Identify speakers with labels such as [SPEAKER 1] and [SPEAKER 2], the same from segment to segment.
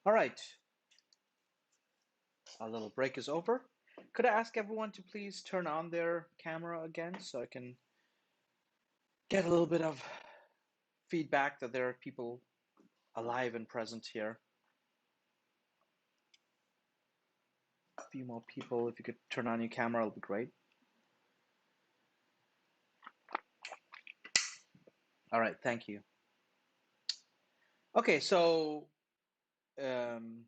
[SPEAKER 1] All right, a little break is over. Could I ask everyone to please turn on their camera again so I can get a little bit of feedback that there are people alive and present here? A few more people, if you could turn on your camera, it'll be great. All right, thank you. Okay, so um,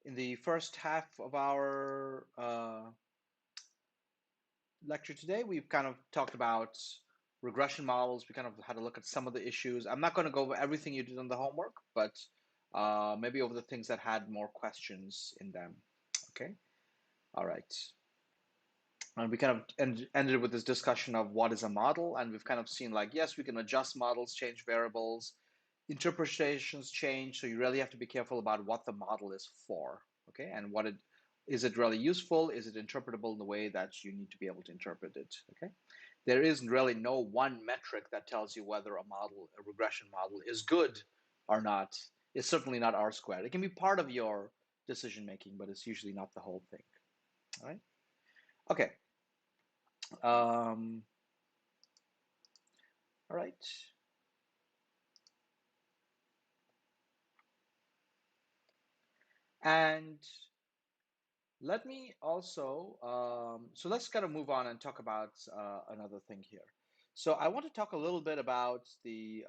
[SPEAKER 1] in the first half of our lecture today, we've kind of talked about regression models. We kind of had a look at some of the issues. I'm not going to go over everything you did on the homework, but maybe over the things that had more questions in them. Okay, all right. And we kind of ended with this discussion of what is a model, and we've kind of seen like, yes, we can adjust models, change variables, interpretations change, so you really have to be careful about what the model is for, okay, and what it is it really useful, is it interpretable in the way that you need to be able to interpret it, okay. There is really no one metric that tells you whether a regression model is good or not. It's certainly not R squared. It can be part of your decision making, but it's usually not the whole thing. All right, okay. um, all right. And let me also, so let's kind of move on and talk about another thing here. So I want to talk a little bit about the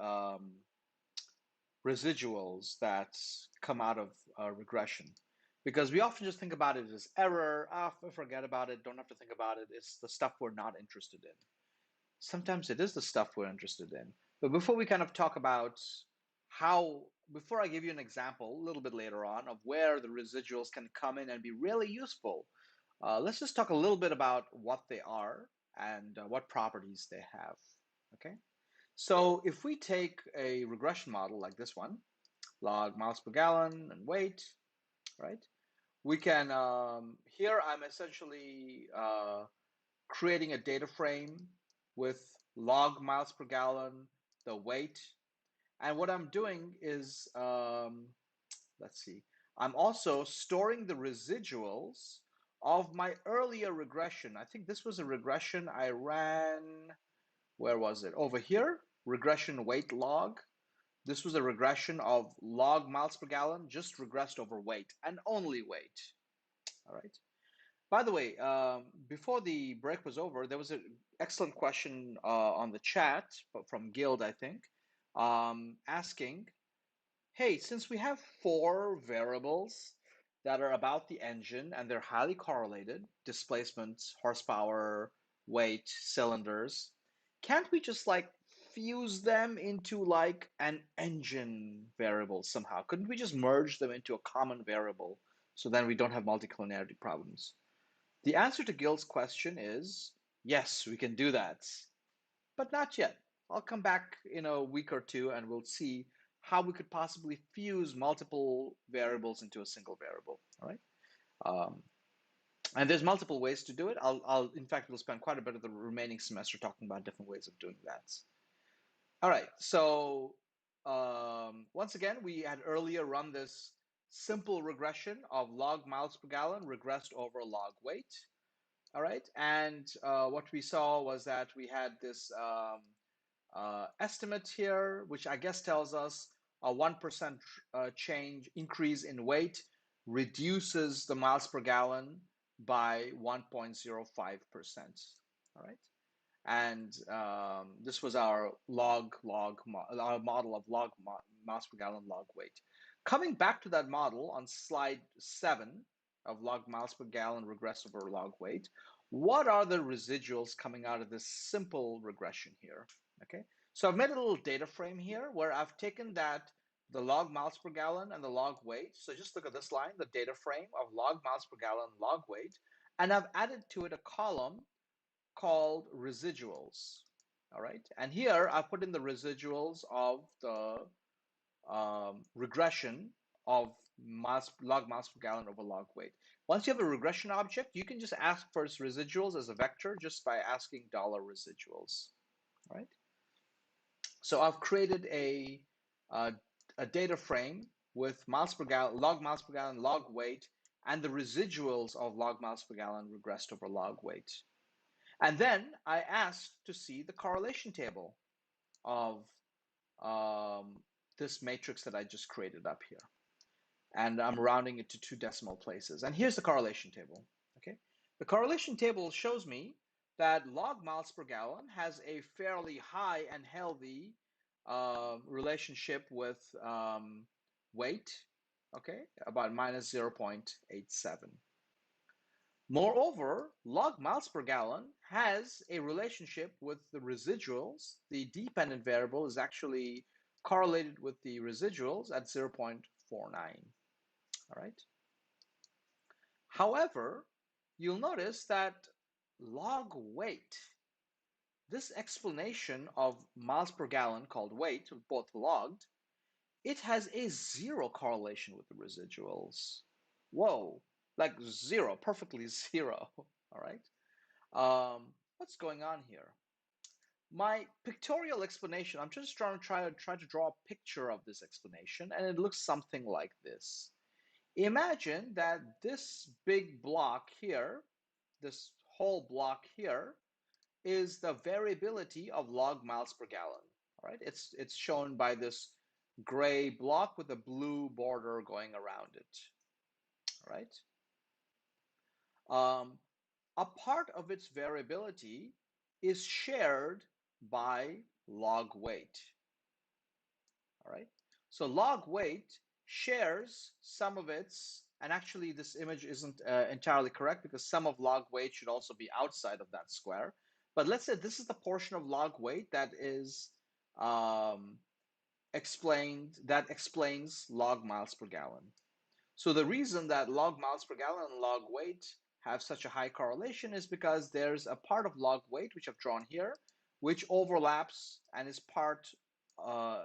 [SPEAKER 1] residuals that come out of regression, because we often just think about it as error, forget about it, don't have to think about it. It's the stuff we're not interested in. Sometimes it is the stuff we're interested in. But before we kind of talk about before I give you an example a little bit later on of where the residuals can come in and be really useful, let's just talk a little bit about what they are and what properties they have. Okay, so if we take a regression model like this one, log miles per gallon and weight, right? We can, here I'm essentially creating a data frame with log miles per gallon, the weight. And what I'm doing is, let's see, I'm also storing the residuals of my earlier regression. I think this was a regression I ran, where was it? Over here, regression weight log. This was a regression of log miles per gallon, just regressed over weight and only weight. All right. By the way, before the break was over, there was an excellent question on the chat from Guild, I think, asking, hey, since we have four variables that are about the engine and they're highly correlated, displacement, horsepower, weight, cylinders, can't we just like fuse them into like an engine variable somehow? Couldn't we just merge them into a common variable so then we don't have multicollinearity problems? The answer to Gil's question is yes, we can do that, but not yet. I'll come back in a week or two and we'll see how we could possibly fuse multiple variables into a single variable. All right. Um, and there's multiple ways to do it. In fact, we'll spend quite a bit of the remaining semester talking about different ways of doing that. All right. So once again, we had earlier run this simple regression of log miles per gallon regressed over log weight. All right. And what we saw was that we had this estimate here, which I guess tells us a 1% change increase in weight reduces the miles per gallon by 1.05%. All right. And this was our our model of miles per gallon log weight. Coming back to that model on slide 7 of log miles per gallon regress over log weight, what are the residuals coming out of this simple regression here? Okay, so I've made a little data frame here where I've taken the log miles per gallon and the log weight. So just look at this line, the data frame of log miles per gallon log weight, and I've added to it a column called residuals. All right, and here I put in the residuals of the regression of log miles per gallon over log weight. Once you have a regression object, you can just ask for its residuals as a vector just by asking $residuals. All right. So I've created a data frame with miles per gallon, log weight, and the residuals of log miles per gallon regressed over log weight. And then I asked to see the correlation table of this matrix that I just created up here. And I'm rounding it to 2 decimal places. And here's the correlation table. Okay, the correlation table shows me that log miles per gallon has a fairly high and healthy relationship with weight. Okay, about minus 0.87. Moreover, log miles per gallon has a relationship with the residuals. The dependent variable is actually correlated with the residuals at 0.49. All right. However, you'll notice that log weight, this explanation of miles per gallon called weight, both logged, it has a zero correlation with the residuals. Whoa, like zero, perfectly zero. All right. What's going on here? My pictorial explanation, I'm just try to draw a picture of this explanation, and it looks something like this. Imagine that this big block here, this whole block here, is the variability of log miles per gallon. All right, it's shown by this gray block with a blue border going around it. All right. A part of its variability is shared by log weight. All right. So log weight shares some of its, and actually this image isn't entirely correct because some of log weight should also be outside of that square. But let's say this is the portion of log weight that is that explains log miles per gallon. So the reason that log miles per gallon and log weight have such a high correlation is because there's a part of log weight, which I've drawn here, which overlaps and is part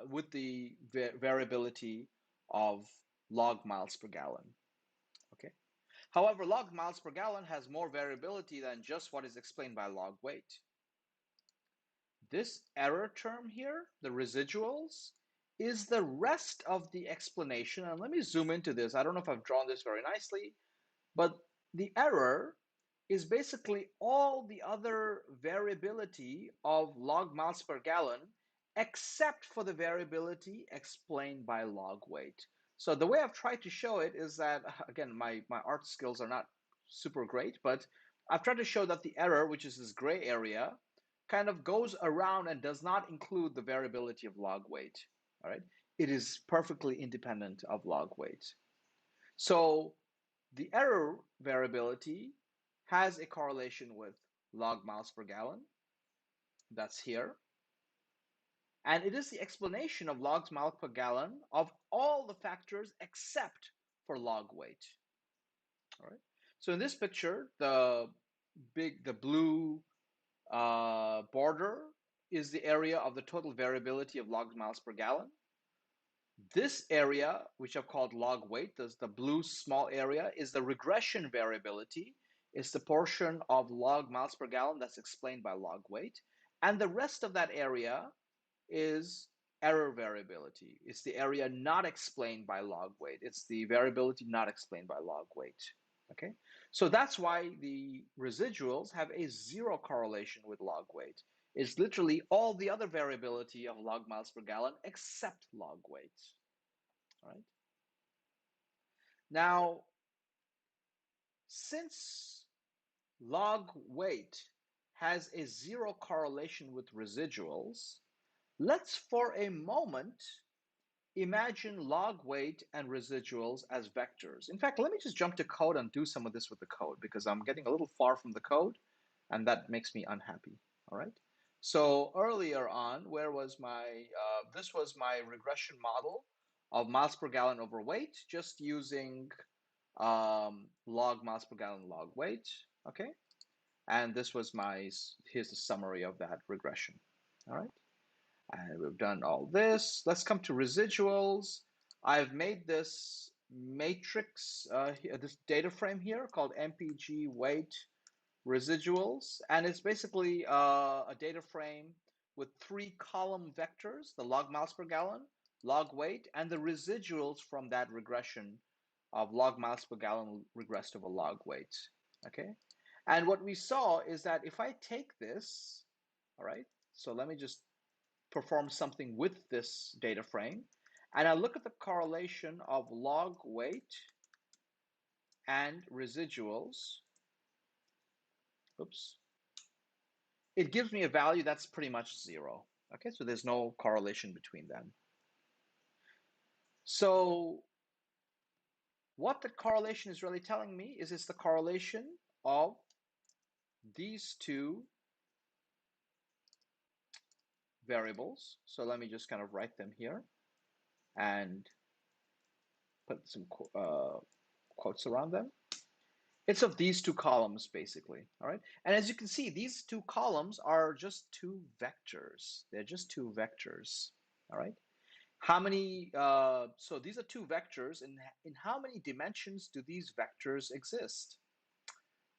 [SPEAKER 1] with the variability of log miles per gallon. Okay. However, log miles per gallon has more variability than just what is explained by log weight. This error term here, the residuals, is the rest of the explanation. And let me zoom into this. I don't know if I've drawn this very nicely, but the error is basically all the other variability of log miles per gallon, except for the variability explained by log weight. So the way I've tried to show it is that, again, my art skills are not super great, but I've tried to show that the error, which is this gray area, kind of goes around and does not include the variability of log weight. All right, it is perfectly independent of log weight. So the error variability has a correlation with log miles per gallon. That's here. And it is the explanation of log miles per gallon of all the factors except for log weight. All right. So in this picture, the blue border is the area of the total variability of log miles per gallon. This area, which I've called log weight, the blue small area, is the regression variability. It's the portion of log miles per gallon that's explained by log weight. And the rest of that area is error variability. It's the area not explained by log weight. It's the variability not explained by log weight. Okay, so that's why the residuals have a zero correlation with log weight. It's literally all the other variability of log miles per gallon except log weight. All right. Now, since log weight has a zero correlation with residuals, let's for a moment imagine log weight and residuals as vectors. In fact, let me just jump to code and do some of this with the code because I'm getting a little far from the code and that makes me unhappy. All right. So earlier on, where was my, this was my regression model of miles per gallon over weight, just using log miles per gallon log weight. Okay. And this was my, here's the summary of that regression. All right. And we've done all this. Let's come to residuals. I've made this matrix, this data frame here called MPG weight residuals. And it's basically a data frame with 3 column vectors, the log miles per gallon, log weight, and the residuals from that regression of log miles per gallon regressed over log weight. Okay. And what we saw is that if I take this, all right, so let me just perform something with this data frame, and I look at the correlation of log weight and residuals, oops, it gives me a value that's pretty much zero. Okay, so there's no correlation between them. So what the correlation is really telling me is it's the correlation of these two variables. So let me just kind of write them here and put some quotes around them. It's of these two columns, basically, all right? And as you can see, these two columns are just two vectors. They're just two vectors, all right? How many, so these are two vectors. In how many dimensions do these vectors exist?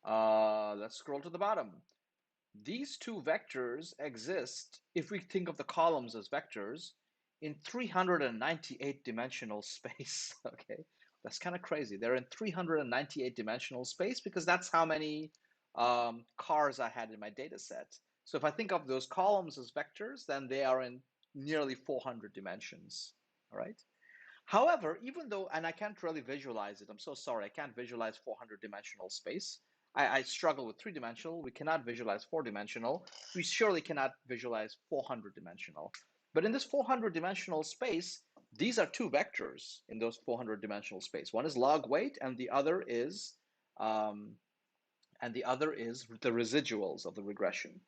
[SPEAKER 1] Let's scroll to the bottom. These two vectors exist, if we think of the columns as vectors, in 398 dimensional space. Okay, that's kind of crazy. They're in 398 dimensional space because that's how many cars I had in my data set. So if I think of those columns as vectors, then they are in nearly 400 dimensions. All right. However, even though, and I can't really visualize it, I'm so sorry, I can't visualize 400 dimensional space. I struggle with three dimensional. We cannot visualize four dimensional. We surely cannot visualize 400 dimensional. But in this 400 dimensional space, these are two vectors in those 400 dimensional space. One is log weight, and the other is the residuals of the regression.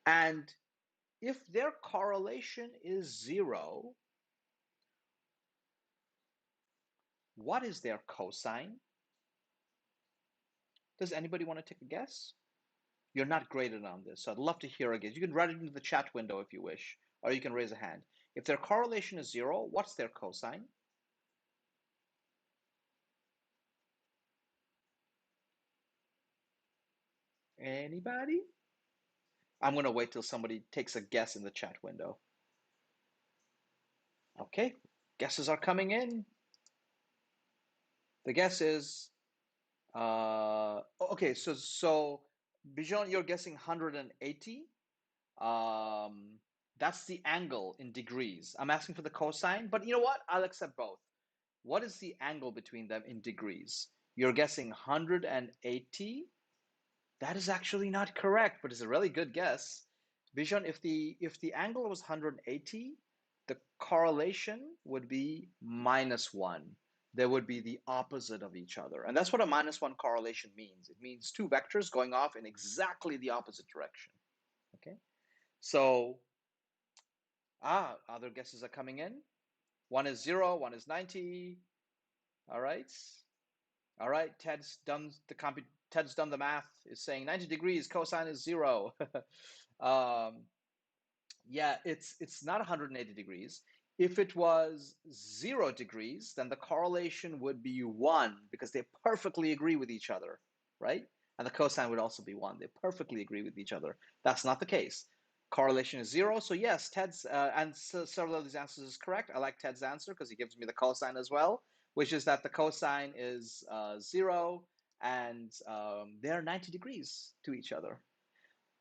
[SPEAKER 1] And if their correlation is zero, what is their cosine? Does anybody want to take a guess? You're not graded on this, so I'd love to hear a guess. You can write it into the chat window if you wish, or you can raise a hand. If their correlation is zero, what's their cosine? Anybody? I'm going to wait till somebody takes a guess in the chat window. Okay, guesses are coming in. The guess is, okay, so Bijan, you're guessing 180. That's the angle in degrees. I'm asking for the cosine, but you know what? I'll accept both. What is the angle between them in degrees? You're guessing 180. That is actually not correct, but it's a really good guess. Bijan, if the angle was 180, the correlation would be -1. There would be the opposite of each other. And that's what a -1 correlation means. It means two vectors going off in exactly the opposite direction. Okay? So, other guesses are coming in. One is 0, one is 90. All right. All right, Ted's done the math. Is saying 90 degrees, cosine is 0. um, yeah, it's not 180 degrees. If it was 0 degrees, then the correlation would be 1 because they perfectly agree with each other, right? And the cosine would also be 1. They perfectly agree with each other. That's not the case. Correlation is 0. So yes, Ted's and several of these answers is correct. I like Ted's answer because he gives me the cosine as well, which is that the cosine is 0 and they're 90 degrees to each other.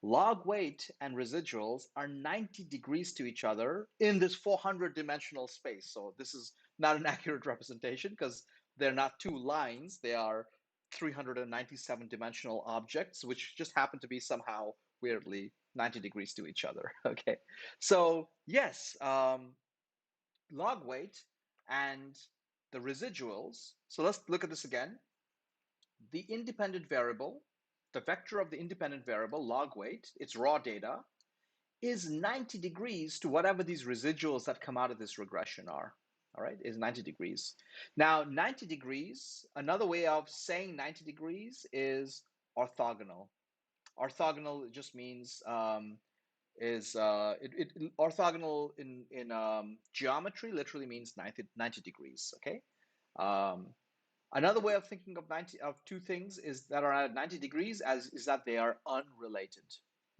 [SPEAKER 1] Log weight and residuals are 90 degrees to each other in this 400 dimensional space. So this is not an accurate representation because they're not two lines. They are 397 dimensional objects, which just happen to be somehow weirdly 90 degrees to each other. Okay. So yes, log weight and the residuals. So let's look at this again. The independent variable, the vector of the independent variable, log weight, its raw data, is 90 degrees to whatever these residuals that come out of this regression are. All right, is 90 degrees. Now, 90 degrees, another way of saying 90 degrees is orthogonal. Orthogonal just means orthogonal in geometry literally means 90 degrees. Okay. Another way of thinking of two things is that are at 90 degrees is that they are unrelated.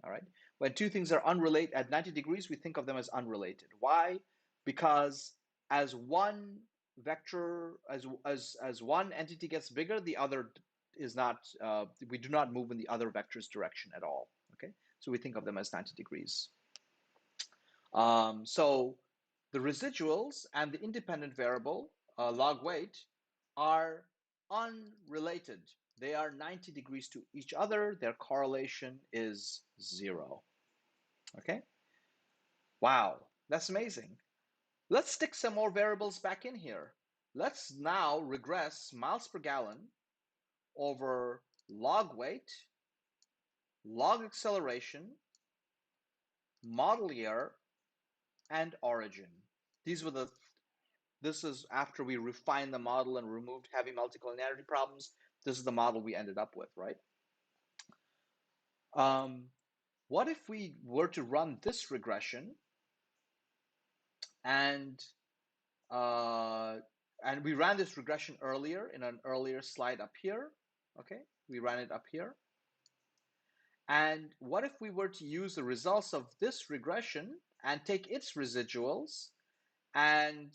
[SPEAKER 1] All right. When two things are unrelated at 90 degrees, we think of them as unrelated. Why? Because as one vector, as one entity gets bigger, the other is not, we do not move in the other vector's direction at all. Okay, so we think of them as 90 degrees. So the residuals and the independent variable, log weight, are unrelated. They are 90 degrees to each other. Their correlation is 0. Okay? Wow, that's amazing. Let's stick some more variables back in here. Let's now regress miles per gallon over log weight, log acceleration, model year, and origin. These were the This is after we refined the model and removed heavy multicollinearity problems. This is the model we ended up with, right? Um, what if we were to run this regression and uh, we ran this regression earlier in an earlier slide up here? Okay, we ran it up here. And what if we were to use the results of this regression and take its residuals and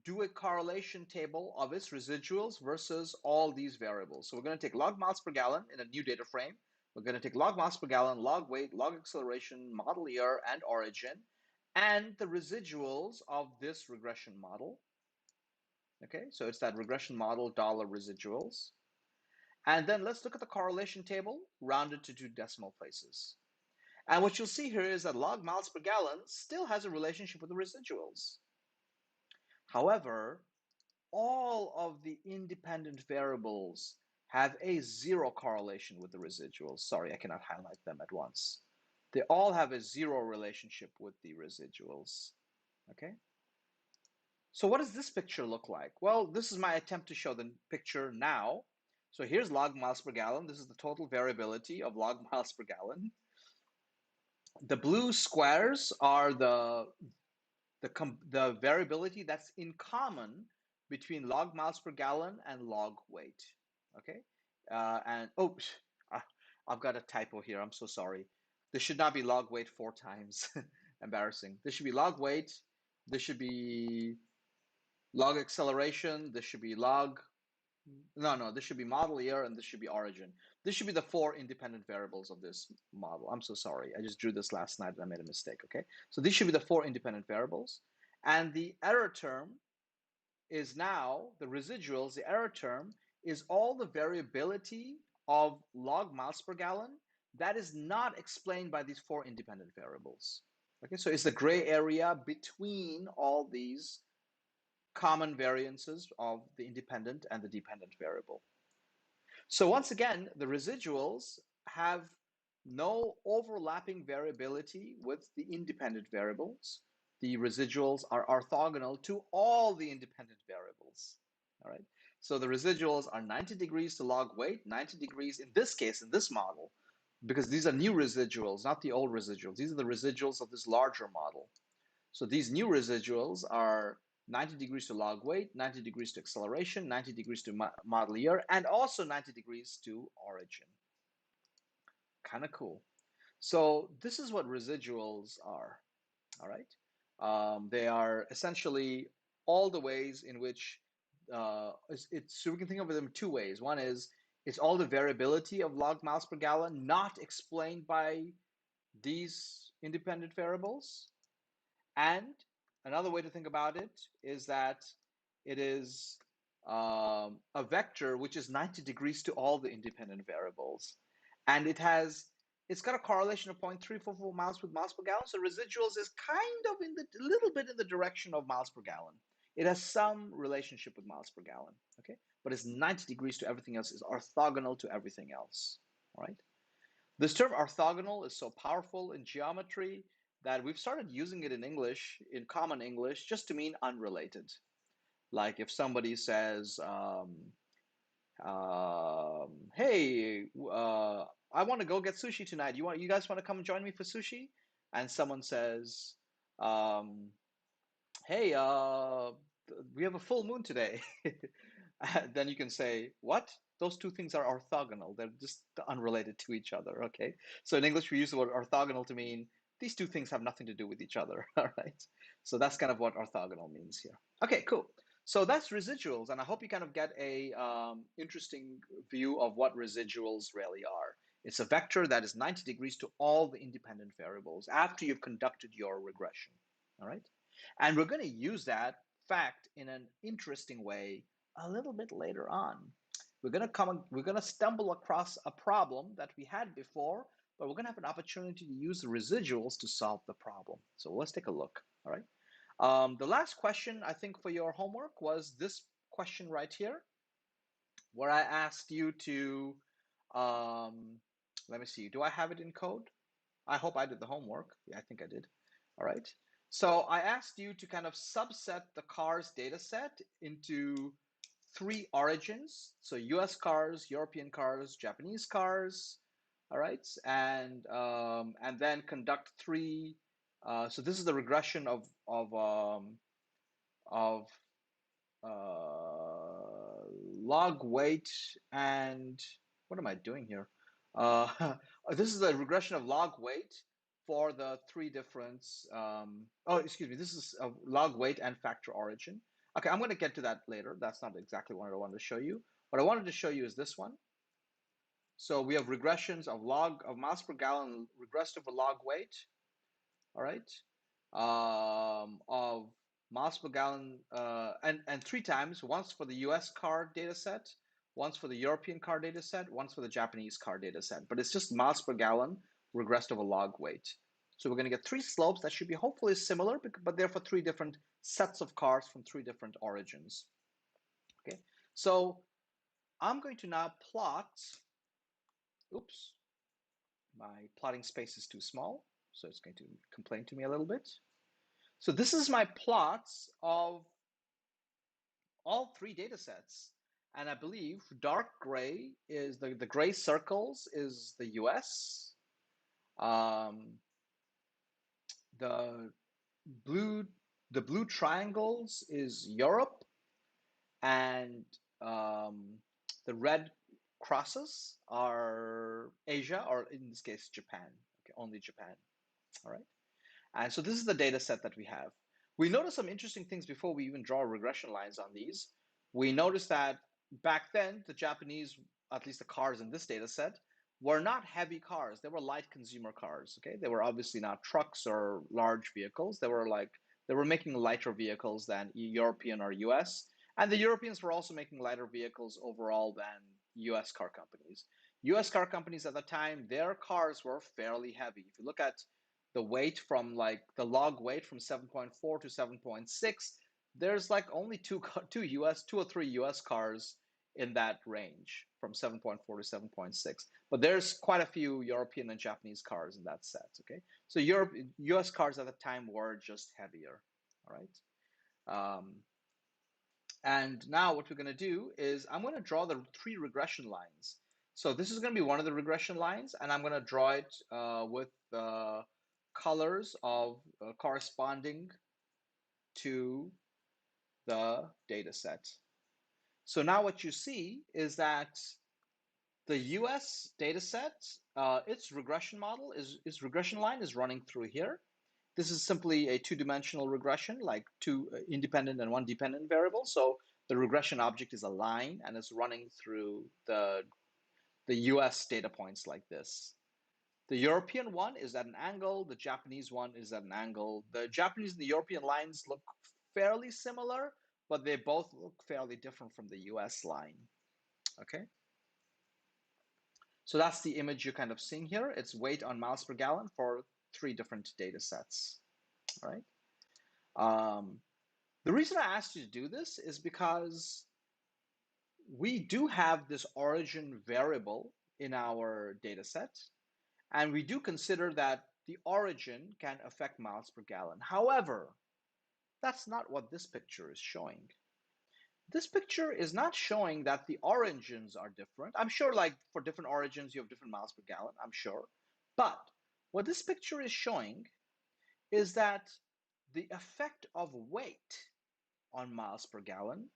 [SPEAKER 1] do a correlation table of its residuals versus all these variables? So we're going to take log miles per gallon in a new data frame. We're going to take log miles per gallon, log weight, log acceleration, model year, and origin, and the residuals of this regression model. Okay, so it's that regression model dollar residuals. And then let's look at the correlation table rounded to 2 decimal places. And what you'll see here is that log miles per gallon still has a relationship with the residuals. However, all of the independent variables have a 0 correlation with the residuals. Sorry, I cannot highlight them at once. They all have a 0 relationship with the residuals. Okay? So what does this picture look like? Well, this is my attempt to show the picture now. So here's log miles per gallon. This is the total variability of log miles per gallon. The blue squares are the variability that's in common between log miles per gallon and log weight. Okay, and oh, I've got a typo here. I'm so sorry. This should not be log weight 4 times. Embarrassing. This should be log weight. This should be log acceleration. This should be log. No, this should be model year, and this should be origin. This should be the 4 independent variables of this model. I'm so sorry. I just drew this last night and I made a mistake, okay? So these should be the 4 independent variables. And the error term is now, the residuals, the error term is all the variability of log miles per gallon that is not explained by these 4 independent variables. Okay, so it's the gray area between all these common variances of the independent and the dependent variable. So once again, the residuals have no overlapping variability with the independent variables. The residuals are orthogonal to all the independent variables. All right. So the residuals are 90 degrees to log weight, 90 degrees in this case, in this model, because these are new residuals, not the old residuals. These are the residuals of this larger model. So these new residuals are 90 degrees to log weight, 90 degrees to acceleration, 90 degrees to model year, and also 90 degrees to origin. Kind of cool. So this is what residuals are, all right? They are essentially all the ways in which, so we can think of them 2 ways. One is it's all the variability of log miles per gallon not explained by these independent variables. And another way to think about it is that it is a vector which is 90 degrees to all the independent variables. And it's got a correlation of 0.344 miles with miles per gallon. So residuals is kind of in the a little bit in the direction of miles per gallon. It has some relationship with miles per gallon, okay? But it's 90 degrees to everything else, is orthogonal to everything else, all right? This term orthogonal is so powerful in geometry that we've started using it in English, in common English, just to mean unrelated. Like if somebody says, "Hey, I want to go get sushi tonight. You guys want to come join me for sushi?" And someone says, um, "Hey, we have a full moon today." Then you can say, what? Those 2 things are orthogonal. They're just unrelated to each other, okay? So in English, we use the word orthogonal to mean these two things have nothing to do with each other, all right? So that's kind of what orthogonal means here. Okay, cool. So that's residuals, and I hope you kind of get a interesting view of what residuals really are. It's a vector that is 90 degrees to all the independent variables after you've conducted your regression, all right? And we're going to use that fact in an interesting way a little bit later on. We're going to stumble across a problem that we had before, but we're going to have an opportunity to use the residuals to solve the problem. So let's take a look, all right? The last question, I think, for your homework was this question right here, where I asked you to, let me see, do I have it in code? I hope I did the homework. Yeah, I think I did. All right. So I asked you to kind of subset the cars data set into three origins. So US cars, European cars, Japanese cars. All right. And then conduct three. So this is the regression of log weight and what am I doing here? This is a regression of log weight for the three different, oh, excuse me, this is a log weight and factor origin. Okay, I'm going to get to that later. That's not exactly what I wanted to show you. What I wanted to show you is this one. So we have regressions of miles per gallon regressed over log weight, all right, of miles per gallon, and three times, once for the US car data set, once for the European car data set, once for the Japanese car data set. But it's just miles per gallon regressed over log weight. So we're going to get three slopes that should be hopefully similar, but they're for three different sets of cars from three different origins. Okay, so I'm going to now plot, oops, my plotting space is too small, so it's going to complain to me a little bit. So this is my plots of all three data sets. And I believe dark gray is the gray circles is the US. Um, the blue the blue triangles is Europe, and the red crosses are Asia, or in this case Japan. Okay, only Japan. All right. And so this is the data set that we have. We noticed some interesting things before we even draw regression lines on these. We noticed that back then, the Japanese, at least the cars in this data set, were not heavy cars. They were light consumer cars. Okay, they were obviously not trucks or large vehicles. They were making lighter vehicles than European or US. And the Europeans were also making lighter vehicles overall than US car companies. US car companies at the time, their cars were fairly heavy. If you look at the weight from like the log weight from 7.4 to 7.6, there's like only two or three US cars in that range from 7.4 to 7.6. But there's quite a few European and Japanese cars in that set, okay? So US cars at the time were just heavier, all right? And now what we're going to do is I'm going to draw the three regression lines. So this is going to be one of the regression lines, and I'm going to draw it with the colors of corresponding to the data set. So now what you see is that the US data set, its regression model its regression line is running through here. This is simply a two-dimensional regression, like two independent and one dependent variable. So the regression object is a line and it's running through the US data points like this. The European one is at an angle. The Japanese one is at an angle. The Japanese and the European lines look fairly similar, but they both look fairly different from the US line. Okay. So that's the image you're kind of seeing here. It's weight on miles per gallon for three different data sets. All right. The reason I asked you to do this is because we do have this origin variable in our data set, and we do consider that the origin can affect miles per gallon. However, that's not what this picture is showing. This picture is not showing that the origins are different. I'm sure like for different origins, you have different miles per gallon, I'm sure. But what this picture is showing is that the effect of weight on miles per gallon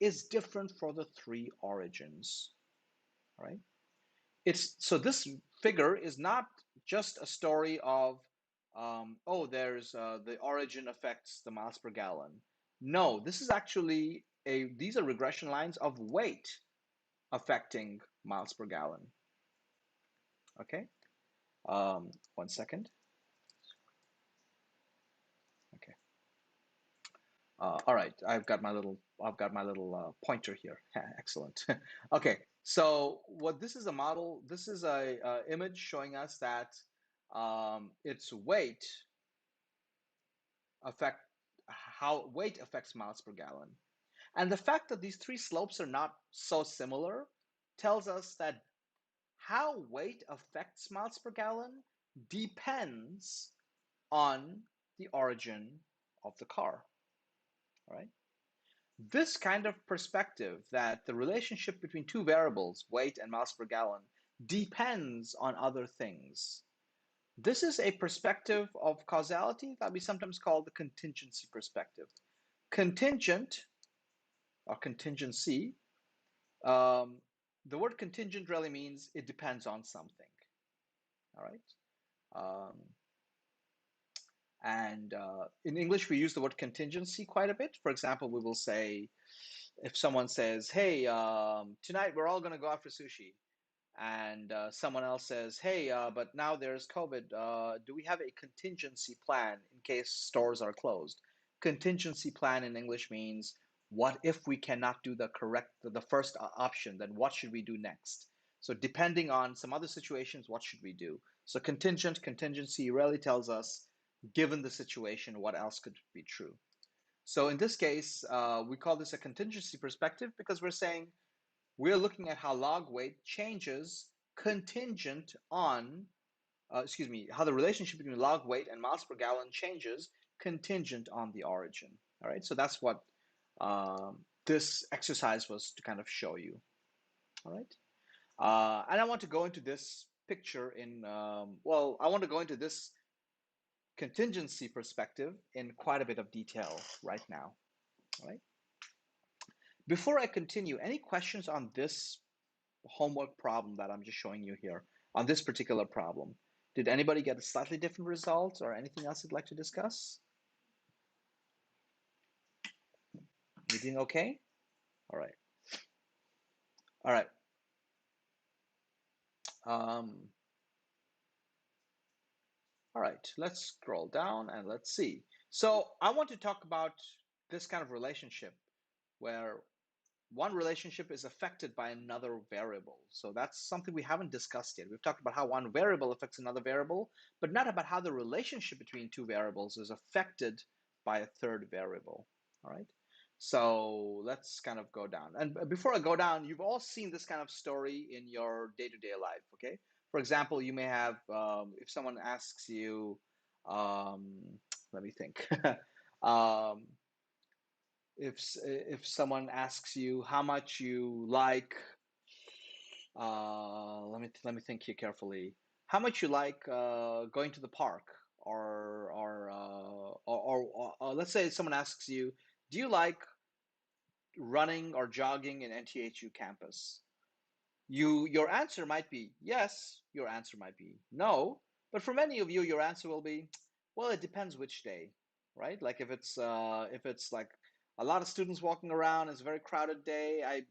[SPEAKER 1] is different for the three origins, right? So this figure is not just a story of oh, there's the origin affects the miles per gallon. No, this is actually these are regression lines of weight affecting miles per gallon. Okay, 1 second. Okay. All right, I've got my little pointer here. Excellent. Okay, so what this is a model. This is a image showing us that its weight affect how weight affects miles per gallon, and the fact that these three slopes are not so similar tells us that how weight affects miles per gallon depends on the origin of the car. All right. This kind of perspective that the relationship between two variables, weight and miles per gallon, depends on other things. This is a perspective of causality that we sometimes call the contingency perspective. Contingent or contingency, um, the word contingent really means it depends on something. All right. Um, and in English, we use the word contingency quite a bit. For example, we will say, if someone says, "Hey, tonight we're all going to go out for sushi," and someone else says, "Hey, but now there's COVID. Do we have a contingency plan in case stores are closed?" Contingency plan in English means, what if we cannot do the first option? Then what should we do next? So depending on some other situations, what should we do? So contingency really tells us, given the situation, what else could be true. So in this case, we call this a contingency perspective because we're saying we're looking at how log weight changes contingent on, how the relationship between log weight and miles per gallon changes contingent on the origin. All right, so that's what this exercise was to kind of show you. All right, and I want to go into this picture in, I want to go into this contingency perspective in quite a bit of detail right now. All right. Before I continue, any questions on this homework problem that I'm just showing you here, on this particular problem? Did anybody get a slightly different result or anything else you'd like to discuss? You doing okay? All right. All right. Um, all right. Let's scroll down and let's see. So I want to talk about this kind of relationship where one relationship is affected by another variable. So that's something we haven't discussed yet. We've talked about how one variable affects another variable, but not about how the relationship between two variables is affected by a third variable. All right. So let's kind of go down. And before I go down, you've all seen this kind of story in your day-to-day life. Okay. For example, you may have, if someone asks you, um, let me think. um, if someone asks you how much you like, let me think here carefully. How much you like going to the park, or let's say someone asks you, do you like running or jogging in NTHU campus? Your answer might be yes, your answer might be no, but for many of you, your answer will be, well, it depends which day, right? Like if it's like a lot of students walking around, it's a very crowded day, I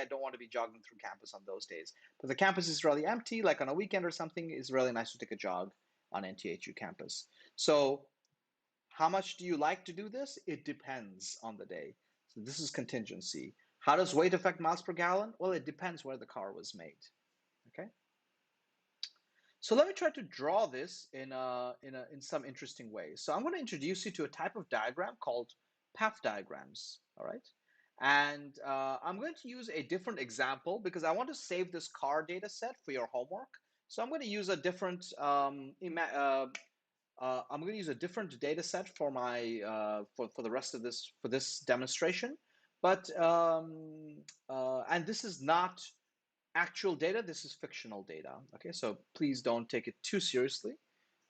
[SPEAKER 1] don't want to be jogging through campus on those days. But the campus is really empty, like on a weekend or something, it's really nice to take a jog on NTHU campus. So how much do you like to do this? It depends on the day. So this is contingency. How does weight affect miles per gallon? Well, it depends where the car was made. Okay. So let me try to draw this in some interesting ways. So I'm going to introduce you to a type of diagram called path diagrams. All right. And I'm going to use a different example because I want to save this car data set for your homework. So I'm going to use a different I'm going to use a different data set for my for the rest of this demonstration, but and this is not actual data. This is fictional data. Okay, so please don't take it too seriously.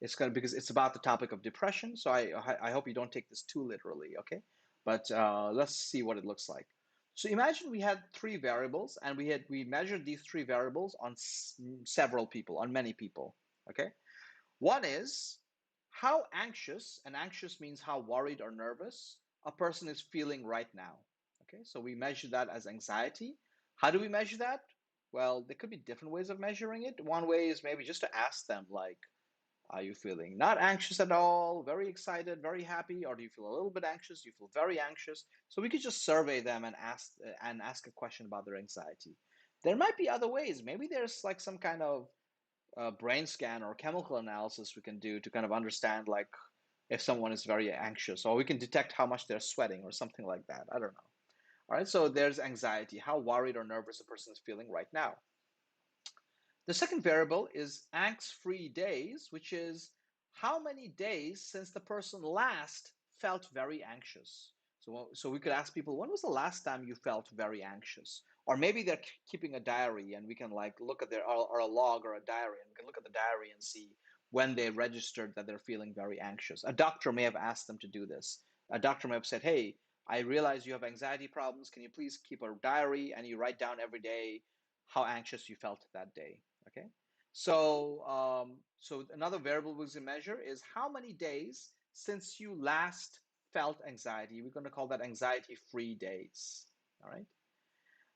[SPEAKER 1] It's kind of because it's about the topic of depression. So I hope you don't take this too literally. Okay, but let's see what it looks like. So imagine we had three variables, and we measured these three variables on several people, on many people. Okay, one is how anxious, and anxious means how worried or nervous a person is feeling right now. Okay, so we measure that as anxiety. How do we measure that? Well, there could be different ways of measuring it. One way is maybe just to ask them, like, are you feeling not anxious at all, very excited, very happy, or do you feel a little bit anxious? Do you feel very anxious? So we could just survey them and ask a question about their anxiety. There might be other ways. Maybe there's like some kind of brain scan or chemical analysis we can do to kind of understand like if someone is very anxious, or we can detect how much they're sweating or something like that. I don't know. All right, so there's anxiety, how worried or nervous a person is feeling right now. The second variable is angst-free days, which is how many days since the person last felt very anxious. So we could ask people, when was the last time you felt very anxious? Or maybe they're keeping a diary, and we can like look at their or a log or a diary, and we can look at the diary and see when they registered that they're feeling very anxious. A doctor may have asked them to do this. A doctor may have said, hey, I realize you have anxiety problems. Can you please keep a diary and you write down every day how anxious you felt that day? Okay. So another variable we can measure is how many days since you last felt anxiety. We're going to call that anxiety-free days. All right.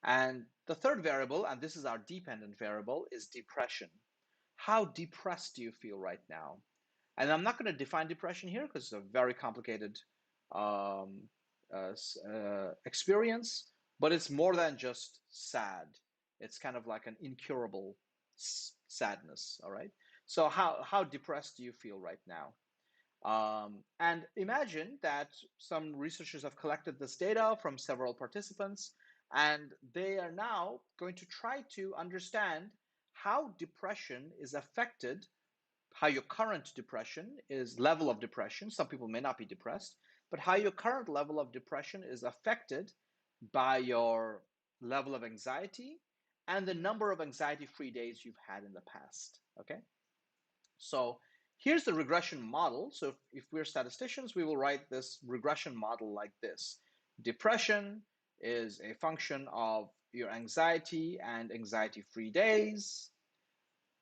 [SPEAKER 1] And the third variable, and this is our dependent variable, is depression. How depressed do you feel right now? And I'm not going to define depression here because it's a very complicated um, experience, but it's more than just sad. It's kind of like an incurable sadness. All right. So how depressed do you feel right now? And imagine that some researchers have collected this data from several participants, and they are now going to try to understand how depression is affected, how your current depression is level of depression. Some people may not be depressed, but how your current level of depression is affected by your level of anxiety and the number of anxiety-free days you've had in the past. Okay. So here's the regression model. So if we're statisticians, we will write this regression model like this. Depression is a function of your anxiety and anxiety-free days.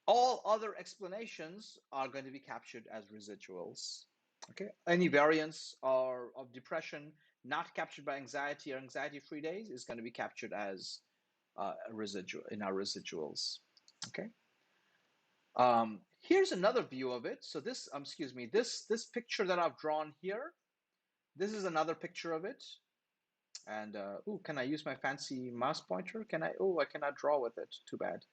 [SPEAKER 1] All other explanations are going to be captured as residuals. Okay. Any variance of depression not captured by anxiety or anxiety-free days is going to be captured as a residual in our residuals. Okay. Here's another view of it. So this, excuse me, this picture that I've drawn here, this is another picture of it. And oh, can I use my fancy mouse pointer? Can I? Oh, I cannot draw with it. Too bad.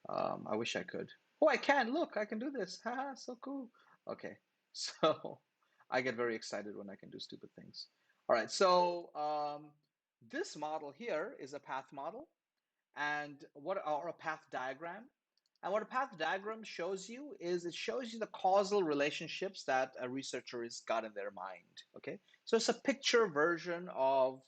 [SPEAKER 1] I wish I could. Oh, I can. Look, I can do this. Haha, so cool. Okay, so I get very excited when I can do stupid things. All right, so this model here is a path model, and or a path diagram. And what a path diagram shows you is it shows you the causal relationships that a researcher has got in their mind. Okay, so it's a picture version of,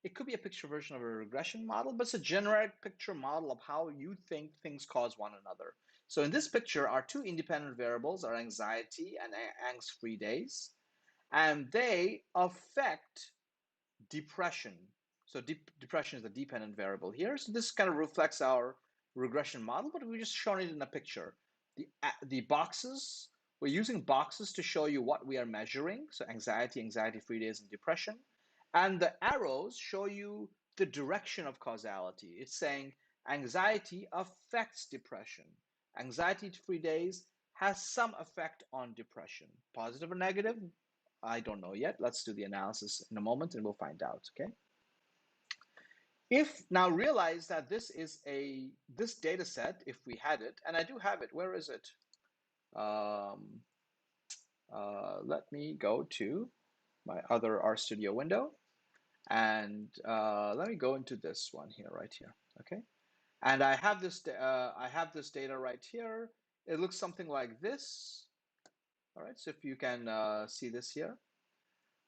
[SPEAKER 1] it could be a picture version of a regression model, but it's a generic picture model of how you think things cause one another. So in this picture, our two independent variables are anxiety and angst-free days, and they affect depression. So depression is the dependent variable here. So this kind of reflects our regression model, but we just shown it in a picture. The boxes, we're using boxes to show you what we are measuring. So anxiety, anxiety-free days, and depression. And the arrows show you the direction of causality. It's saying anxiety affects depression. Anxiety-free days has some effect on depression. Positive or negative? I don't know yet. Let's do the analysis in a moment and we'll find out, okay? If now realize that this data set, if we had it, and I do have it, where is it? Let me go to my other RStudio window and let me go into this one here, right here, okay? And I have this data right here. It looks something like this. All right, so if you can see this here.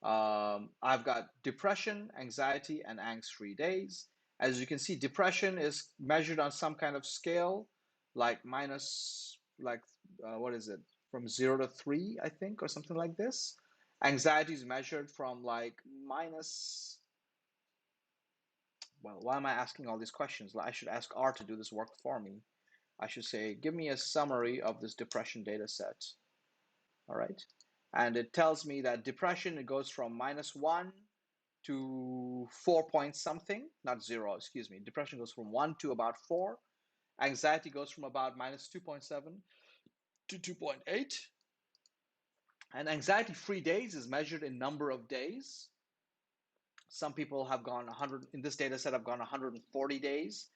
[SPEAKER 1] I've got depression, anxiety, and angst-free days. As you can see, depression is measured on some kind of scale, like what is it, from 0 to 3, I think, or something like this. Anxiety is measured from like minus, well, why am I asking all these questions? I should ask R to do this work for me. I should say, give me a summary of this depression data set. All right. And it tells me that depression, it goes from -1 to 4 point something, not 0, excuse me. Depression goes from 1 to about 4. Anxiety goes from about -2.7 to 2.8. And anxiety-free days is measured in number of days. Some people have gone 100, in this data set, have gone 140 days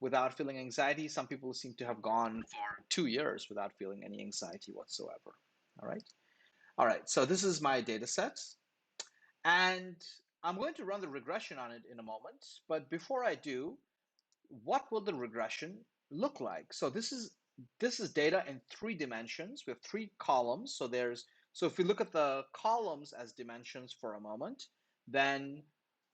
[SPEAKER 1] without feeling anxiety. Some people seem to have gone for 2 years without feeling any anxiety whatsoever. All right. All right. So this is my data set. And I'm going to run the regression on it in a moment. But before I do, what will the regression look like? So this is data in 3 dimensions. We have 3 columns. So if we look at the columns as dimensions for a moment, then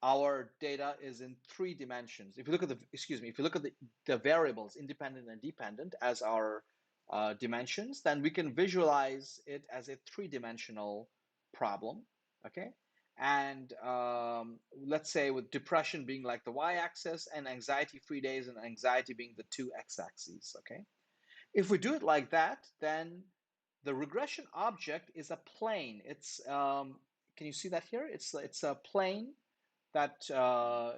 [SPEAKER 1] our data is in 3 dimensions. If you look at if you look at the variables, independent and dependent, as our dimensions, then we can visualize it as a 3-dimensional problem. Okay. And let's say with depression being like the y-axis and anxiety-free days and anxiety being the 2 x-axes, okay? If we do it like that, then the regression object is a plane. Can you see that here? It's a plane that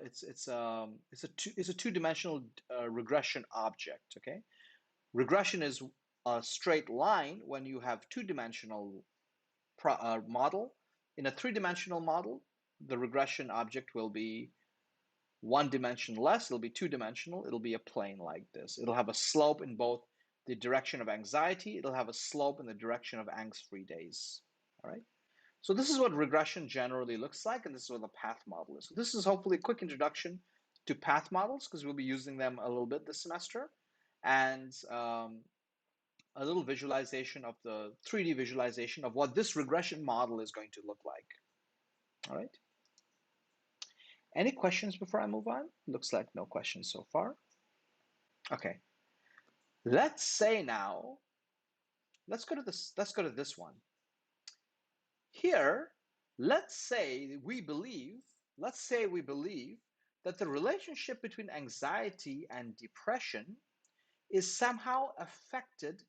[SPEAKER 1] it's a 2-dimensional regression object, okay? Regression is a straight line when you have 2-dimensional model. In a 3-dimensional model, the regression object will be 1 dimension less. It'll be 2-dimensional. It'll be a plane like this. It'll have a slope in both the direction of anxiety. It'll have a slope in the direction of angst-free days. All right. So this is what regression generally looks like, and this is what the path model is. So this is hopefully a quick introduction to path models because we'll be using them a little bit this semester, and a little visualization of the 3D visualization of what this regression model is going to look like. All right. Any questions before I move on? Looks like no questions so far. Okay. Let's say now, let's go to this one. Here, let's say we believe that the relationship between anxiety and depression is somehow affected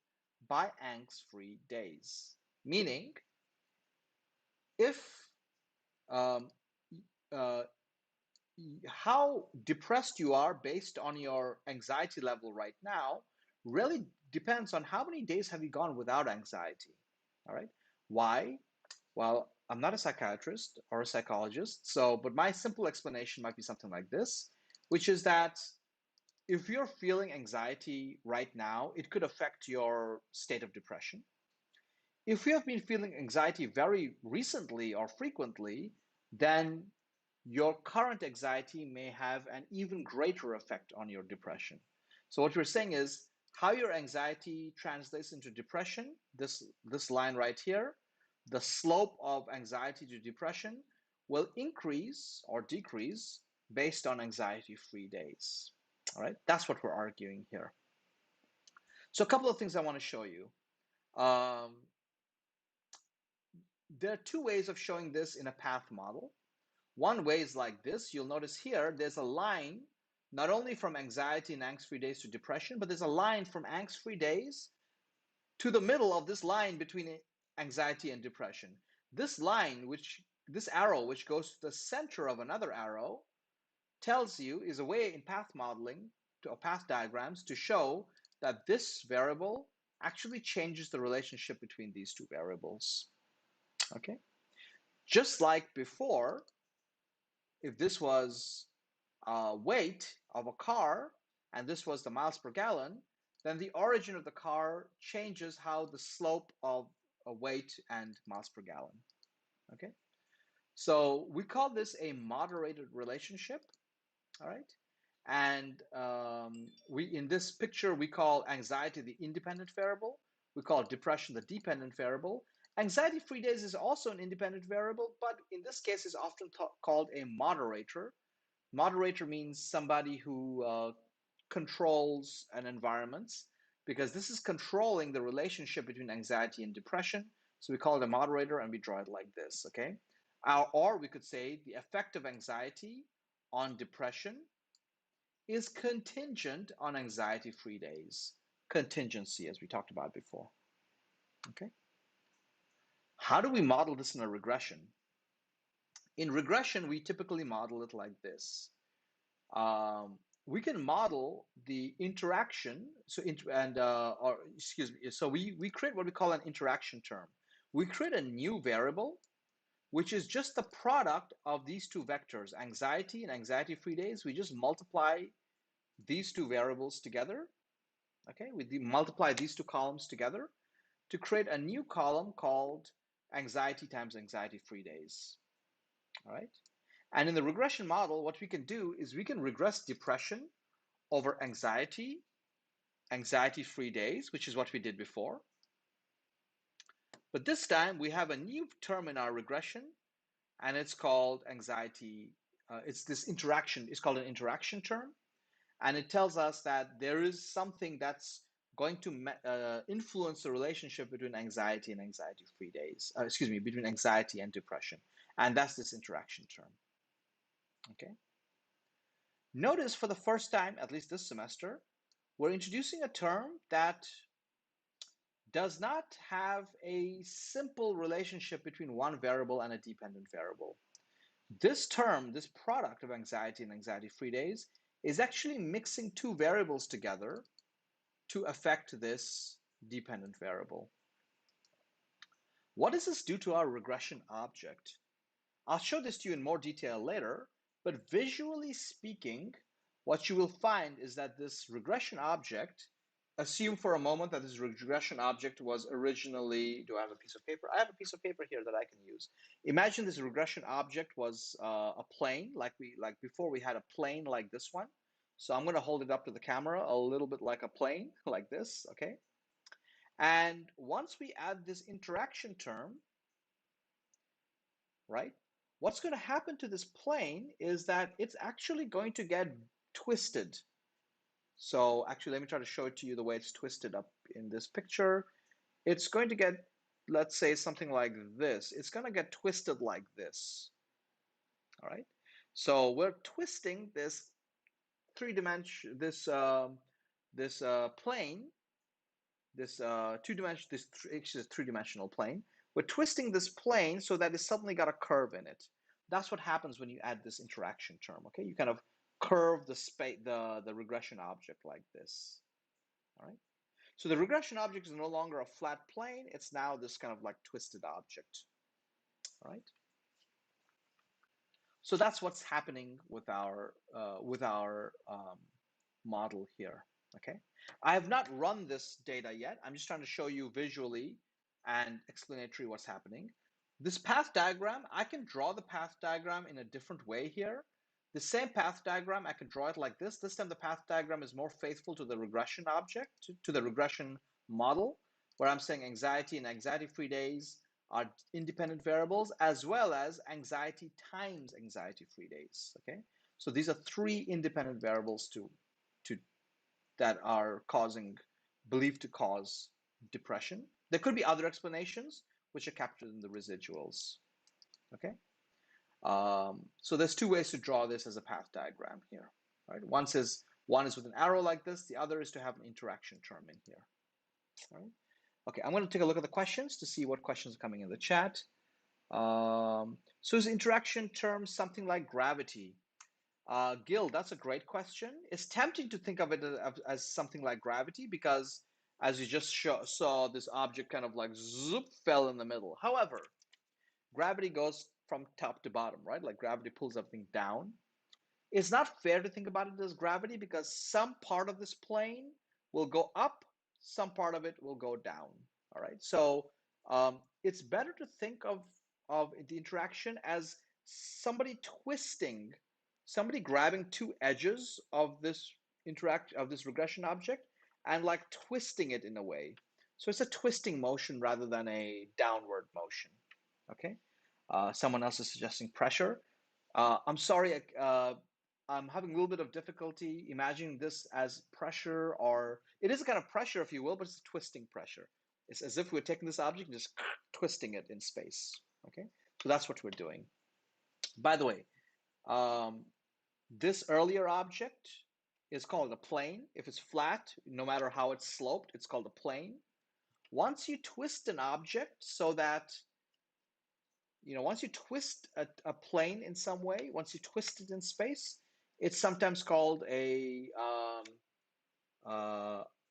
[SPEAKER 1] by angst-free days. Meaning, if um, uh, how depressed you are based on your anxiety level right now really depends on how many days have you gone without anxiety. All right. Why? Well, I'm not a psychiatrist or a psychologist, but my simple explanation might be something like this, which is that if you're feeling anxiety right now, it could affect your state of depression. If you have been feeling anxiety very recently or frequently, then your current anxiety may have an even greater effect on your depression. So what we're saying is how your anxiety translates into depression, this line right here, the slope of anxiety to depression will increase or decrease based on anxiety-free days. All right, that's what we're arguing here. So a couple of things I want to show you. There are 2 ways of showing this in a path model. One way is like this. You'll notice here, there's a line, not only from anxiety and angst-free days to depression, but there's a line from angst-free days to the middle of this line between anxiety and depression. This arrow, which goes to the center of another arrow, tells you, is a way in path modeling, or path diagrams, to show that this variable actually changes the relationship between these 2 variables. Okay? Just like before, if this was weight of a car and this was the miles per gallon, then the origin of the car changes how the slope of a weight and miles per gallon. Okay, so we call this a moderated relationship. All right, and in this picture we call anxiety the independent variable. We call depression the dependent variable. Anxiety-free days is also an independent variable, but in this case is often called a moderator. Moderator means somebody who controls an environment, because this is controlling the relationship between anxiety and depression. So we call it a moderator and we draw it like this, okay? Or we could say the effect of anxiety on depression is contingent on anxiety-free days. Contingency, as we talked about before, okay? How do we model this in a regression? In regression, we typically model it like this. We can model the interaction. Or excuse me. So we create what we call an interaction term. We create a new variable, which is just the product of these two vectors, anxiety and anxiety-free days. We just multiply these two variables together. Okay, we multiply these two columns together to create a new column called anxiety times anxiety-free days. All right. And in the regression model, what we can do is we can regress depression over anxiety, anxiety-free days, which is what we did before. But this time we have a new term in our regression, and it's called anxiety. It's this interaction. It's called an interaction term, and it tells us that there is something that's going to influence the relationship between anxiety and anxiety-free days. Excuse me, between anxiety and depression, and that's this interaction term. Okay. Notice for the first time, at least this semester, we're introducing a term that does not have a simple relationship between one variable and a dependent variable. This term, this product of anxiety and anxiety-free days, is actually mixing two variables together to affect this dependent variable. What does this do to our regression object? I'll show this to you in more detail later, but visually speaking, what you will find is that this regression object, assume for a moment that this regression object was originally, do I have a piece of paper? I have a piece of paper here that I can use. Imagine this regression object was a plane, like before we had a plane like this one. So I'm going to hold it up to the camera a little bit like a plane, like this, okay? And once we add this interaction term, right? What's going to happen to this plane is that it's actually going to get twisted. So actually, let me try to show it to you the way it's twisted up in this picture. It's going to get, let's say, something like this. It's going to get twisted like this. All right. So we're twisting this three-dimension, this plane, this two-dimensional, this three-dimensional plane. We're twisting this plane so that it's suddenly got a curve in it. That's what happens when you add this interaction term. Okay, you kind of curve the regression object like this. All right. So the regression object is no longer a flat plane. It's now this kind of like twisted object. All right. So that's what's happening with our model here. Okay, I have not run this data yet. I'm just trying to show you visually and explanatory what's happening. This path diagram, I can draw the path diagram in a different way here. The same path diagram, I can draw it like this. This time the path diagram is more faithful to the regression object, to the regression model, where I'm saying anxiety and anxiety-free days are independent variables, as well as anxiety times anxiety-free days. Okay, so these are three independent variables to that are believed to cause depression. There could be other explanations which are captured in the residuals. Okay, so there's two ways to draw this as a path diagram here. Right, one is with an arrow like this. The other is to have an interaction term in here. All right. Okay, I'm going to take a look at the questions to see what questions are coming in the chat. So is interaction term something like gravity? Gil, that's a great question. It's tempting to think of it as something like gravity because, as you just saw, this object kind of like zoop fell in the middle. However, gravity goes from top to bottom, right? Like gravity pulls everything down. It's not fair to think about it as gravity because some part of this plane will go up, some part of it will go down. All right. So it's better to think of the interaction as somebody grabbing two edges of this regression object and like twisting it in a way. So it's a twisting motion rather than a downward motion. Okay. Someone else is suggesting pressure. I'm sorry, I'm having a little bit of difficulty imagining this as pressure, or it is a kind of pressure, if you will, but it's a twisting pressure. It's as if we're taking this object and just twisting it in space. Okay, so that's what we're doing. By the way, this earlier object is called a plane. If it's flat, no matter how it's sloped, it's called a plane. Once you twist an object so that once you twist a plane in some way, once you twist it in space, it's sometimes called a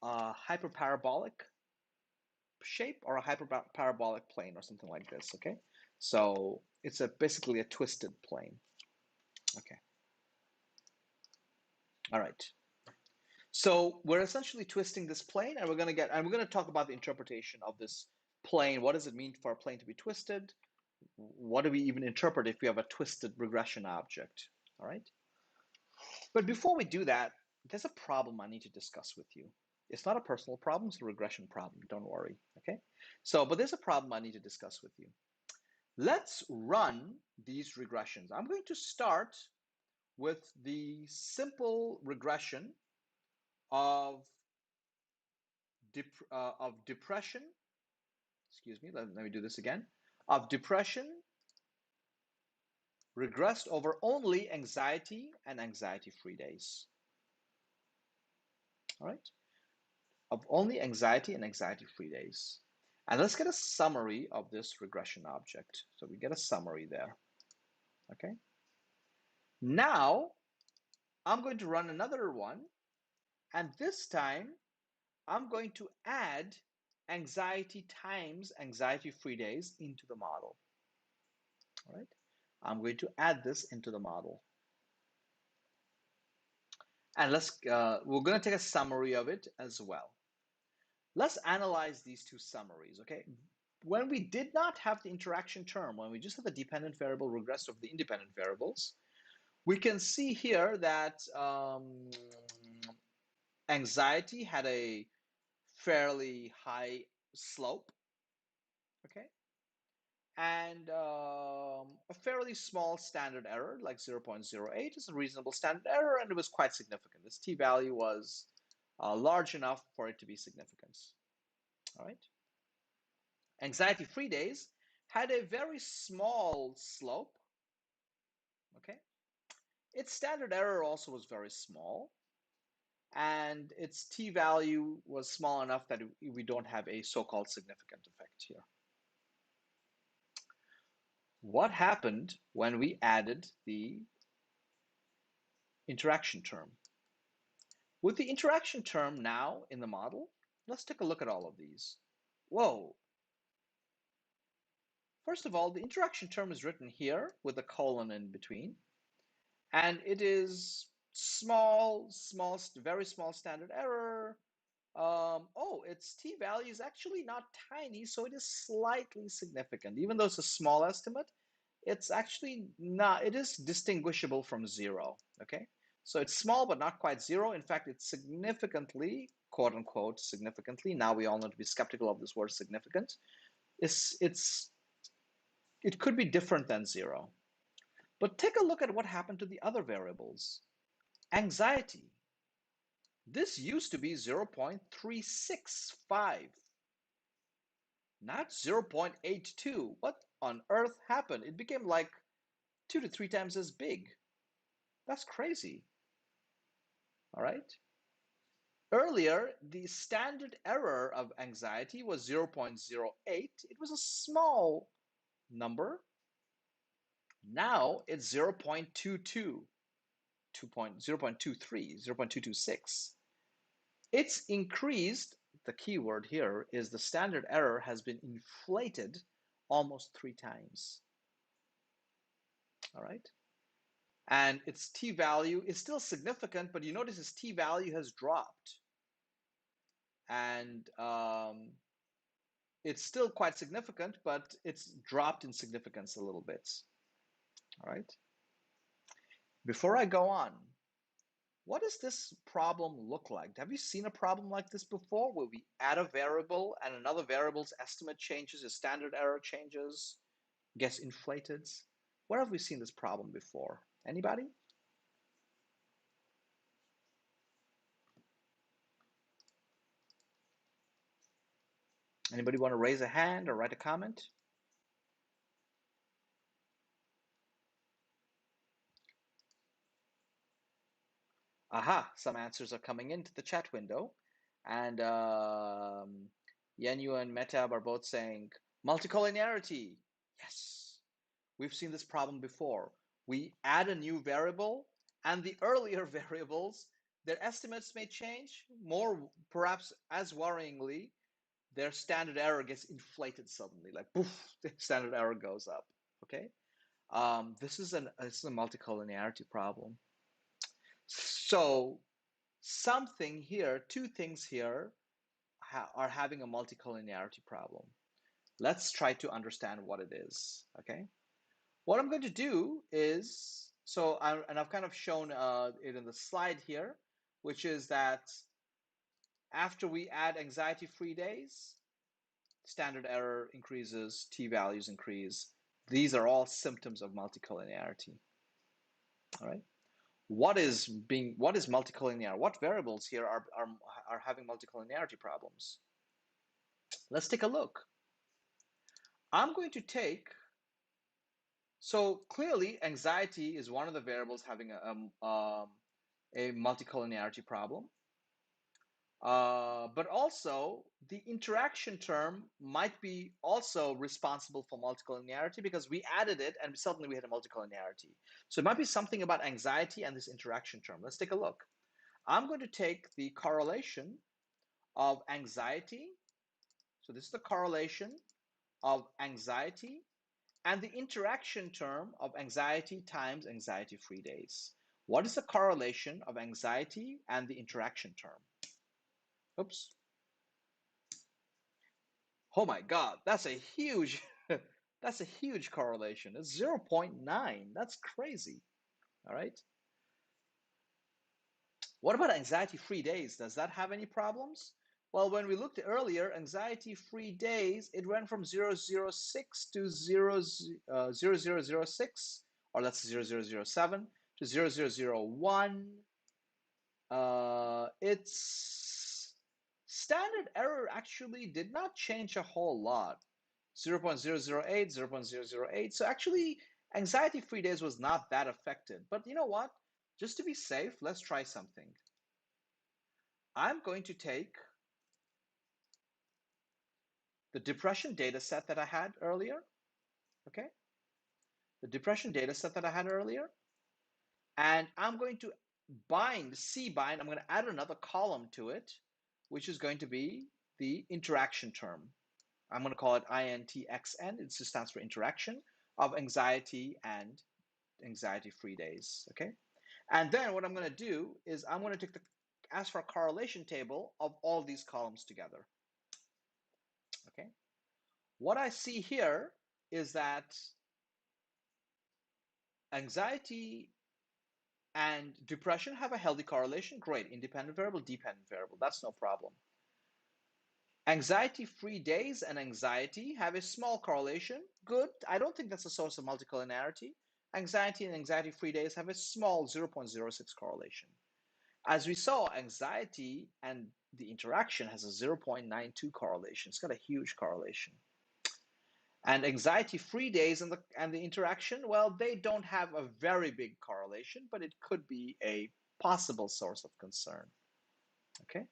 [SPEAKER 1] hyperparabolic shape or a hyperparabolic plane or something like this, okay? So it's basically a twisted plane. Okay. All right. So we're essentially twisting this plane, and we're going to talk about the interpretation of this plane. What does it mean for a plane to be twisted? What do we even interpret if we have a twisted regression object? All right. But before we do that, there's a problem I need to discuss with you. It's not a personal problem, it's a regression problem. Don't worry. Okay. But there's a problem I need to discuss with you. Let's run these regressions. I'm going to start with the simple regression of depression. Excuse me, let me do this again. Of depression regressed over only anxiety and anxiety-free days. All right, of only anxiety and anxiety-free days. And let's get a summary of this regression object. So we get a summary there. Okay. Now I'm going to run another one, and this time I'm going to add anxiety times anxiety-free days into the model. All right. I'm going to add this into the model. And we're going to take a summary of it as well. Let's analyze these two summaries, okay? When we did not have the interaction term, when we just had the dependent variable regressed over the independent variables, we can see here that anxiety had a fairly high slope, okay? And a fairly small standard error, like 0.08, is a reasonable standard error, and it was quite significant. This t-value was large enough for it to be significant. All right. Anxiety-free days had a very small slope. Okay. Its standard error also was very small, and its t-value was small enough that we don't have a so-called significant effect here. What happened when we added the interaction term? With the interaction term now in the model, let's take a look at all of these. Whoa. First of all, the interaction term is written here with a colon in between, and it is very small standard error. Its t-value is actually not tiny, so it is slightly significant. Even though it's a small estimate, it's actually not, it is distinguishable from zero, okay? So it's small, but not quite zero. In fact, it's significantly, quote unquote, significantly, now we all need to be skeptical of this word significant, it could be different than zero. But take a look at what happened to the other variables. Anxiety. This used to be 0.365, not 0.82. What on earth happened? It became like 2 to 3 times as big. That's crazy. All right. Earlier, the standard error of anxiety was 0.08. It was a small number. Now it's 0.22, 0.23, 0.226. It's increased. The key word here is the standard error has been inflated almost 3 times. All right. And its t-value is still significant, but you notice its t-value has dropped. And it's still quite significant, but it's dropped in significance a little bit. All right. Before I go on, what does this problem look like? Have you seen a problem like this before, where we add a variable and another variable's estimate changes, the standard error changes, gets inflated? Where have we seen this problem before? Anybody? Anybody want to raise a hand or write a comment? Aha, some answers are coming into the chat window. And Yenu and Metab are both saying multicollinearity. Yes. We've seen this problem before. We add a new variable, and the earlier variables, their estimates may change. More, perhaps as worryingly, their standard error gets inflated suddenly, like poof, the standard error goes up. Okay, this is a multicollinearity problem. So something here, two things here are having a multicollinearity problem. Let's try to understand what it is. Okay, what I'm going to do is and I've kind of shown it in the slide here, which is that after we add anxiety-free days, standard error increases, t-values increase. These are all symptoms of multicollinearity. All right. What is multicollinear? What variables here are having multicollinearity problems? Let's take a look. I'm going to take, so clearly anxiety is one of the variables having a multicollinearity problem. But also the interaction term might be also responsible for multicollinearity because we added it and suddenly we had a multicollinearity. So it might be something about anxiety and this interaction term. Let's take a look. I'm going to take the correlation of anxiety. So this is the correlation of anxiety and the interaction term of anxiety times anxiety-free days. What is the correlation of anxiety and the interaction term? Oops. Oh my God, that's a huge that's a huge correlation. It's 0.9. That's crazy. All right. What about anxiety-free days? Does that have any problems? Well, when we looked earlier, anxiety-free days, it went from 006 to 0006, or that's 0007 to 0001. Its standard error actually did not change a whole lot. 0.008, 0.008. So actually, anxiety-free days was not that affected. But you know what? Just to be safe, let's try something. I'm going to take the depression data set that I had earlier, okay? The depression data set that I had earlier, and I'm going to C-bind, I'm going to add another column to it, which is going to be the interaction term. I'm going to call it INTXN. It just stands for interaction of anxiety and anxiety-free days, okay? And then what I'm going to do is I'm going to ask for a correlation table of all these columns together, okay? What I see here is that anxiety and depression have a healthy correlation. Great. Independent variable, dependent variable. That's no problem. Anxiety-free days and anxiety have a small correlation. Good. I don't think that's a source of multicollinearity. Anxiety and anxiety-free days have a small 0.06 correlation. As we saw, anxiety and the interaction has a 0.92 correlation. It's got a huge correlation. And anxiety-free days and the interaction, well, they don't have a very big correlation, but it could be a possible source of concern. Okay.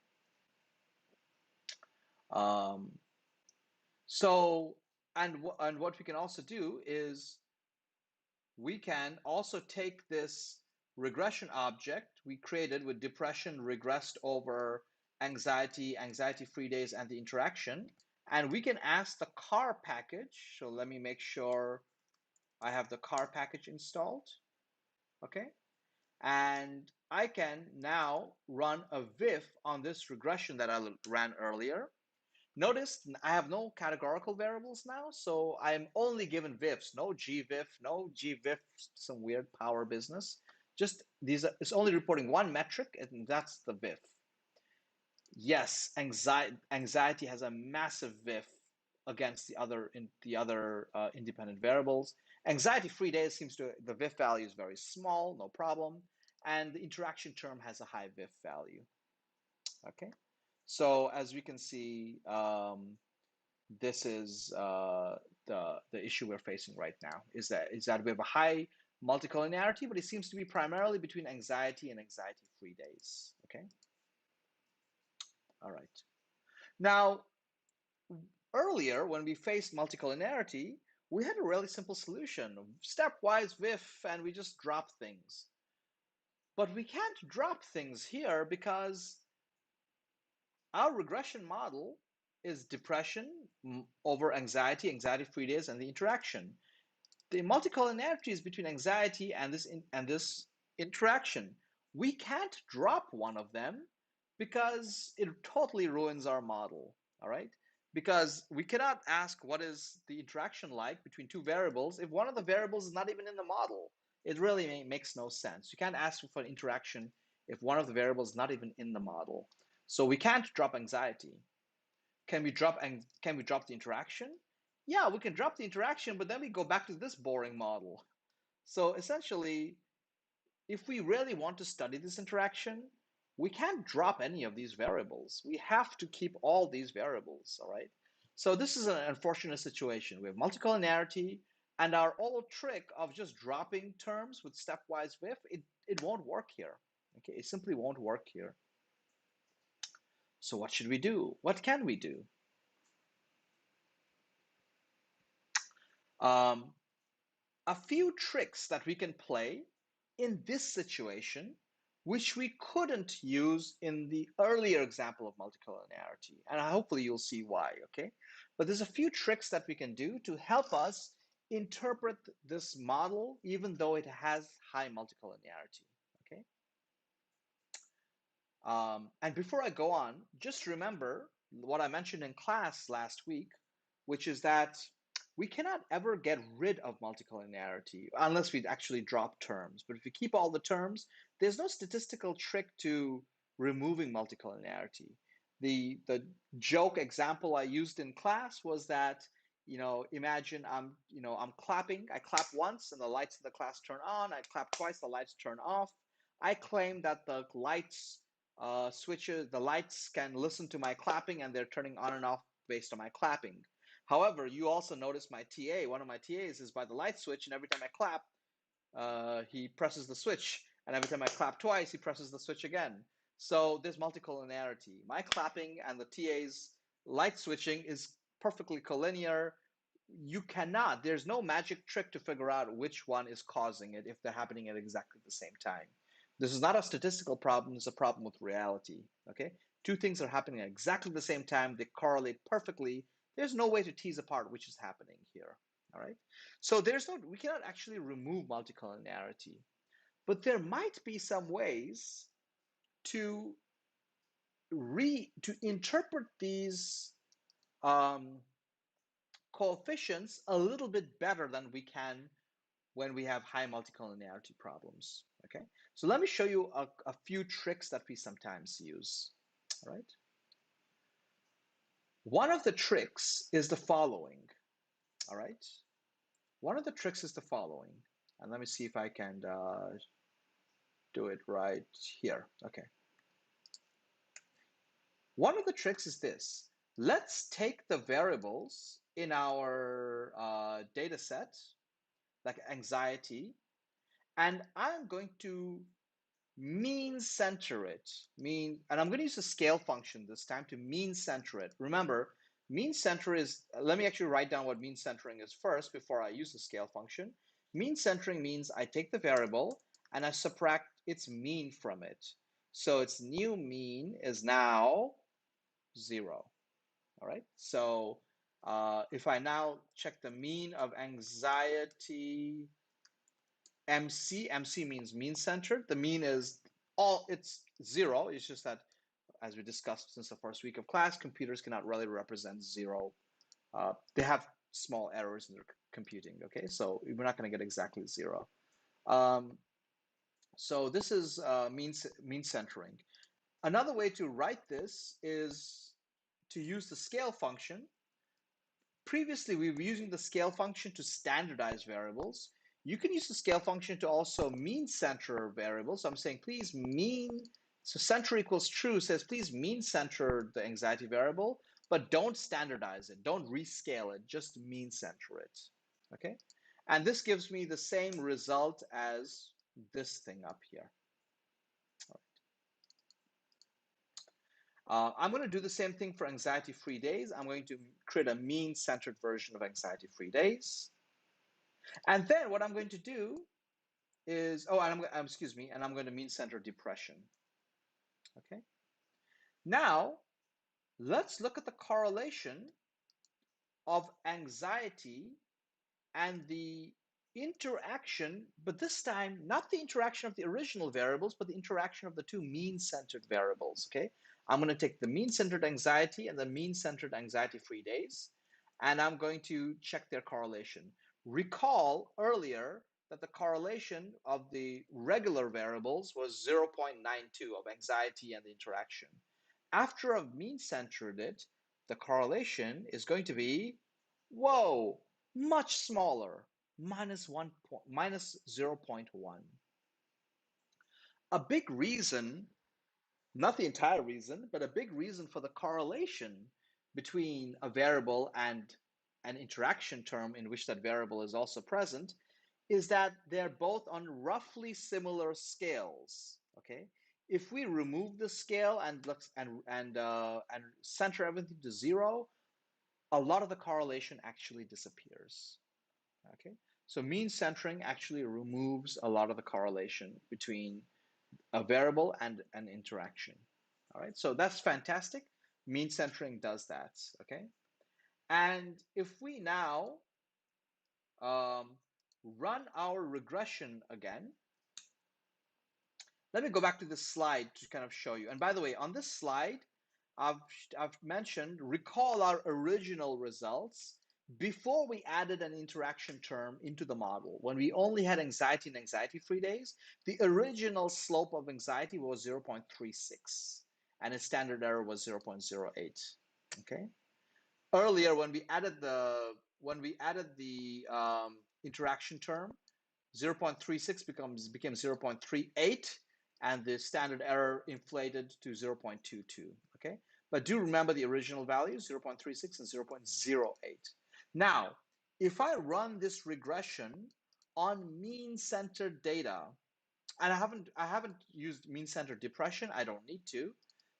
[SPEAKER 1] So, and what we can also do is we can also take this regression object we created with depression regressed over anxiety, anxiety-free days, and the interaction, and we can ask the car package. So let me make sure I have the car package installed, okay? And I can now run a VIF on this regression that I ran earlier. Notice I have no categorical variables now, so I'm only given VIFs, no GVIF, no GVIF, some weird power business. Just it's only reporting one metric, and that's the VIF. Yes, anxiety has a massive VIF against the other independent variables. Anxiety-free days the VIF value is very small, no problem, and the interaction term has a high VIF value. Okay, so as we can see, this is the issue we're facing right now. Is that we have a high multicollinearity, but it seems to be primarily between anxiety and anxiety-free days. Okay. All right. Now, earlier when we faced multicollinearity, we had a really simple solution, stepwise whiff, and we just drop things. But we can't drop things here because our regression model is depression over anxiety, anxiety-free days, and the interaction. The multicollinearity is between anxiety and this interaction. We can't drop one of them because it totally ruins our model. All right, because we cannot ask what is the interaction like between two variables if one of the variables is not even in the model. It really makes no sense. You can't ask for an interaction if one of the variables is not even in the model. So we can't drop anxiety. Can we drop the interaction? Yeah, we can drop the interaction, but then we go back to this boring model. So essentially, if we really want to study this interaction, we can't drop any of these variables. We have to keep all these variables, all right? So this is an unfortunate situation. We have multicollinearity, and our old trick of just dropping terms with stepwise whiff, it won't work here. Okay, it simply won't work here. So what should we do? What can we do? Um, a few tricks that we can play in this situation, which we couldn't use in the earlier example of multicollinearity. And hopefully you'll see why, okay? But there's a few tricks that we can do to help us interpret this model, even though it has high multicollinearity, okay? And before I go on, just remember what I mentioned in class last week, which is that we cannot ever get rid of multicollinearity unless we actually drop terms. But if we keep all the terms, there's no statistical trick to removing multicollinearity. The joke example I used in class was that, imagine I'm clapping. I clap once and the lights in the class turn on. I clap twice, the lights turn off. I claim that the lights switches, the lights can listen to my clapping and they're turning on and off based on my clapping. However, you also notice my TA, one of my TAs is by the light switch, and every time I clap, he presses the switch, and every time I clap twice, he presses the switch again. So there's multicollinearity. My clapping and the TA's light switching is perfectly collinear. There's no magic trick to figure out which one is causing it if they're happening at exactly the same time. This is not a statistical problem, it's a problem with reality. Okay? Two things are happening at exactly the same time, they correlate perfectly. There's no way to tease apart which is happening here. All right. So we cannot actually remove multicollinearity, but there might be some ways to to interpret these um, coefficients a little bit better than we can when we have high multicollinearity problems. Okay. So let me show you a few tricks that we sometimes use. All right. One of the tricks is the following. All right. One of the tricks is the following. And let me see if I can do it right here. Okay. One of the tricks is this. Let's take the variables in our data set, like anxiety, and I'm going to mean center it. And I'm going to use a scale function this time to mean center it. Remember, mean center is, let me actually write down what mean centering is first before I use the scale function. Mean centering means I take the variable and I subtract its mean from it. So its new mean is now 0. All right. So if I now check the mean of anxiety MC means mean centered. The mean is it's 0. It's just that, as we discussed since the first week of class, computers cannot really represent 0. They have small errors in their computing. Okay. So we're not going to get exactly 0. So this is mean centering. Another way to write this is to use the scale function. Previously, we were using the scale function to standardize variables. You can use the scale function to also mean center variables. So I'm saying please mean, so center equals true says please mean center the anxiety variable, but don't standardize it. Don't rescale it, just mean center it. Okay? And this gives me the same result as this thing up here. I'm going to do the same thing for anxiety-free days. I'm going to create a mean-centered version of anxiety-free days. And then what I'm going to do is, oh, and excuse me, and I'm going to mean center depression. Okay. Now, let's look at the correlation of anxiety and the interaction, but this time not the interaction of the original variables, but the interaction of the two mean-centered variables, okay? I'm going to take the mean-centered anxiety and the mean-centered anxiety-free days, and I'm going to check their correlation. Recall earlier that the correlation of the regular variables was 0.92 of anxiety and the interaction. After I've mean-centered it, the correlation is going to be, whoa, much smaller, minus 0.1. A big reason, not the entire reason, but a big reason for the correlation between a variable and an interaction term in which that variable is also present is that they're both on roughly similar scales. Okay, if we remove the scale and center everything to zero, a lot of the correlation actually disappears. Okay, so mean centering actually removes a lot of the correlation between a variable and an interaction. All right, so that's fantastic. Mean centering does that. Okay, and if we now um, run our regression again, let me go back to this slide to kind of show you. And by the way, on this slide, I've, I've mentioned, recall our original results before we added an interaction term into the model. When we only had anxiety and anxiety-free days, the original slope of anxiety was 0.36, and its standard error was 0.08. Okay. Earlier, when we added the interaction term, 0.36 became 0.38, and the standard error inflated to 0.22. Okay, but do remember the original values, 0.36 and 0.08. Now, if I run this regression on mean-centered data, and I haven't used mean-centered depression, I don't need to,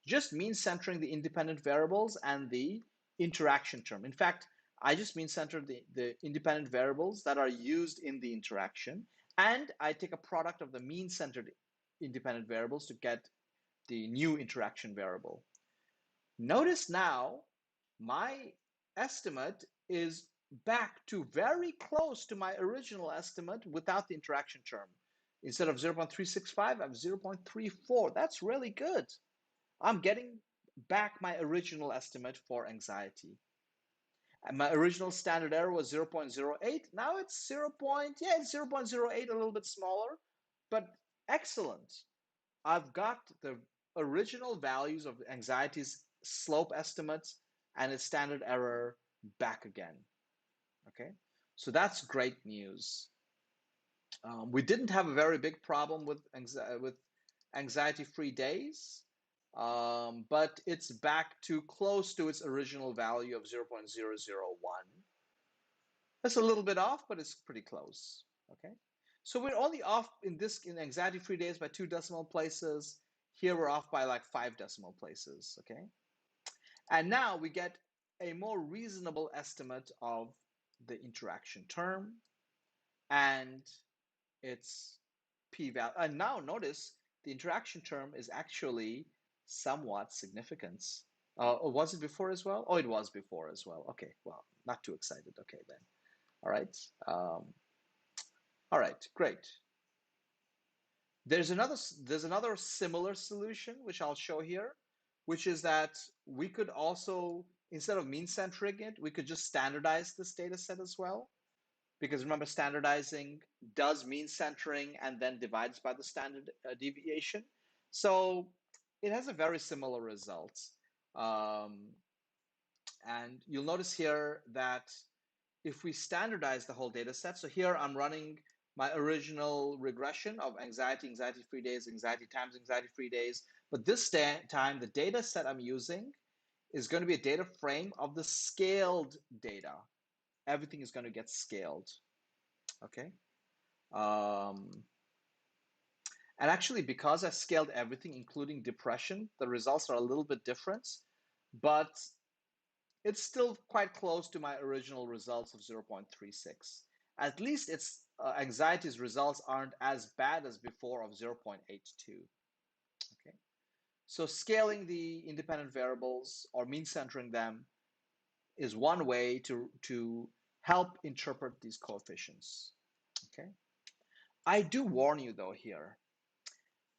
[SPEAKER 1] just mean-centering the independent variables and the interaction term. In fact, I just mean-centered the independent variables that are used in the interaction, and I take a product of the mean-centered independent variables to get the new interaction variable. Notice now my estimate is back to very close to my original estimate without the interaction term. Instead of 0.365, I have 0.34. That's really good. I'm getting back my original estimate for anxiety. And my original standard error was 0.08. Now it's 0. It's 0.08, a little bit smaller, but excellent. I've got the original values of anxiety's slope estimates and its standard error back again. Okay, so that's great news. We didn't have a very big problem with anxiety-free days, but it's back to close to its original value of 0.001. That's a little bit off, but it's pretty close. Okay, so we're only off in anxiety-free days by 2 decimal places. Here we're off by like 5 decimal places. Okay, and now we get a more reasonable estimate of the interaction term and its p-value. And now notice the interaction term is actually somewhat significant. Was it before as well? Oh, it was before as well. Okay, well, not too excited. Okay, then. All right. All right, great. There's another similar solution, which I'll show here, which is that we could also, instead of mean centering it, we could just standardize this data set as well. Because remember, standardizing does mean centering and then divides by the standard deviation. So it has a very similar result. And you'll notice here that if we standardize the whole data set, so here I'm running my original regression of anxiety, anxiety-free days, anxiety times anxiety-free days. But this time, the data set I'm using is going to be a data frame of the scaled data. Everything is going to get scaled. Okay. And actually, because I scaled everything, including depression, the results are a little bit different, but it's still quite close to my original results of 0.36. at least its anxiety's results aren't as bad as before of 0.82. Okay, so scaling the independent variables or mean centering them is one way to help interpret these coefficients. Okay, I do warn you though here,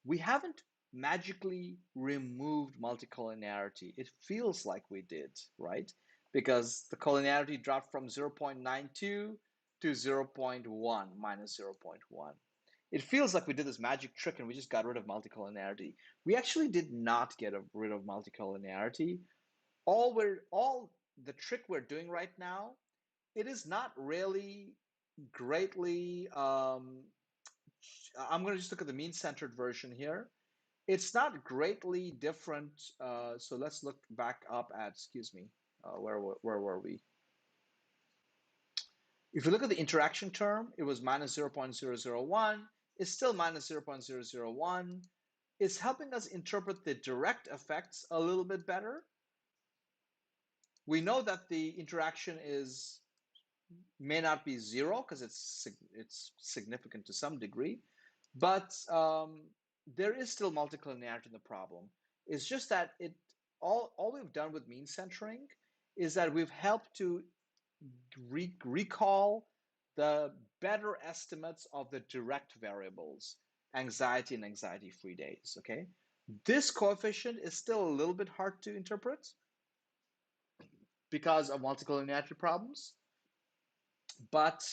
[SPEAKER 1] we haven't magically removed multicollinearity. It feels like we did, right? Because the collinearity dropped from 0.92 to 0.1 minus 0.1. It feels like we did this magic trick and we just got rid of multicollinearity. We actually did not get rid of multicollinearity. All the trick we're doing right now, it is not really greatly. I'm going to just look at the mean-centered version here. It's not greatly different. So let's look back up at, excuse me, where were we? If you look at the interaction term, it was minus 0.001. It's still minus 0.001. It's helping us interpret the direct effects a little bit better. We know that the interaction may not be zero because it's significant to some degree, but there is still multicollinearity in the problem. It's just that all we've done with mean centering is that we've helped to recall the better estimates of the direct variables, anxiety and anxiety-free days. Okay, this coefficient is still a little bit hard to interpret because of multicollinearity problems, but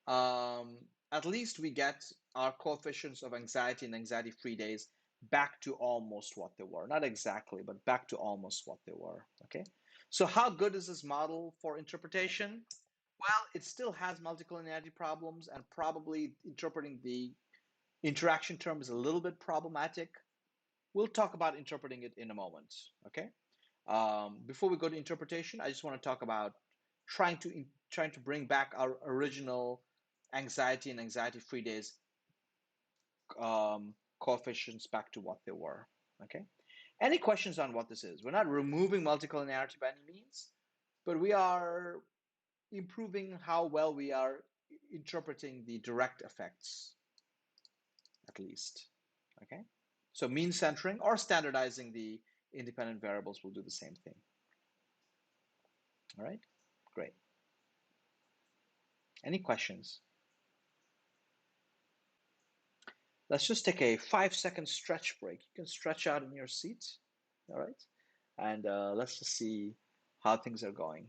[SPEAKER 1] at least we get our coefficients of anxiety and anxiety-free days back to almost what they were. Not exactly, but back to almost what they were. Okay. So how good is this model for interpretation? Well, it still has multicollinearity problems, and probably interpreting the interaction term is a little bit problematic. We'll talk about interpreting it in a moment. Okay. Before we go to interpretation, I just want to talk about trying to bring back our original anxiety and anxiety-free days coefficients back to what they were. Okay. Any questions on what this is? We're not removing multicollinearity by any means, but we are improving how well we are interpreting the direct effects, at least. Okay. So mean centering or standardizing the independent variables will do the same thing. All right. Great. Any questions? Let's just take a 5-second stretch break. You can stretch out in your seat, all right? And let's just see how things are going,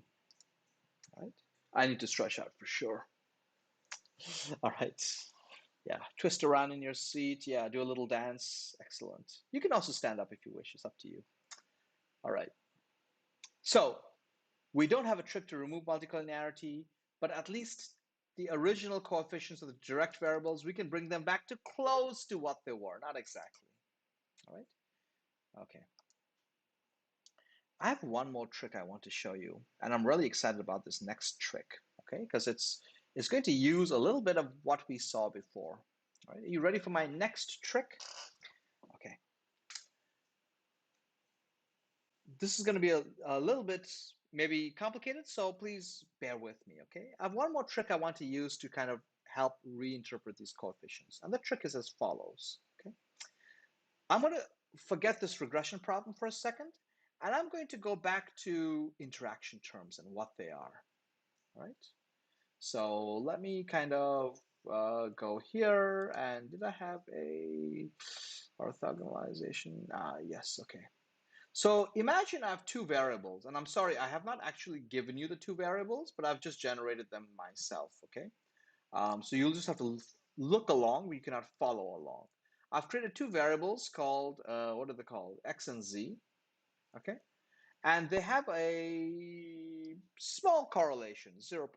[SPEAKER 1] all right? I need to stretch out for sure. All right. Yeah, twist around in your seat. Yeah, do a little dance. Excellent. You can also stand up if you wish. It's up to you. All right. So we don't have a trick to remove multicollinearity, but at least the original coefficients of the direct variables, we can bring them back to close to what they were, not exactly. All right. Okay. I have one more trick I want to show you, and I'm really excited about this next trick, okay? Because it's going to use a little bit of what we saw before. All right, are you ready for my next trick? Okay. This is going to be a little bit maybe complicated, so please bear with me, okay? I have one more trick I want to use to kind of help reinterpret these coefficients, and the trick is as follows, okay? I'm going to forget this regression problem for a second, and I'm going to go back to interaction terms and what they are, right? So let me kind of go here, and did I have a orthogonalization? Yes, okay. So imagine I have two variables, and I'm sorry, I have not actually given you the two variables, but I've just generated them myself, okay? So you'll just have to look along, but you cannot follow along. I've created two variables called, what are they called? X and Z, okay? And they have a small correlation, 0.1,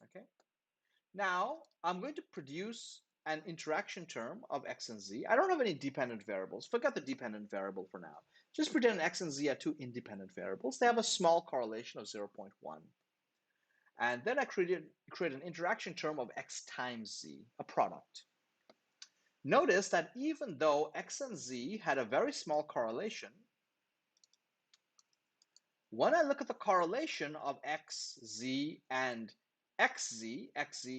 [SPEAKER 1] okay? Now, I'm going to produce an interaction term of X and Z. I don't have any dependent variables. Forget the dependent variable for now. Just pretend X and Z are two independent variables. They have a small correlation of 0.1. And then I create an interaction term of X times Z, a product. Notice that even though X and Z had a very small correlation, when I look at the correlation of X, Z, and xz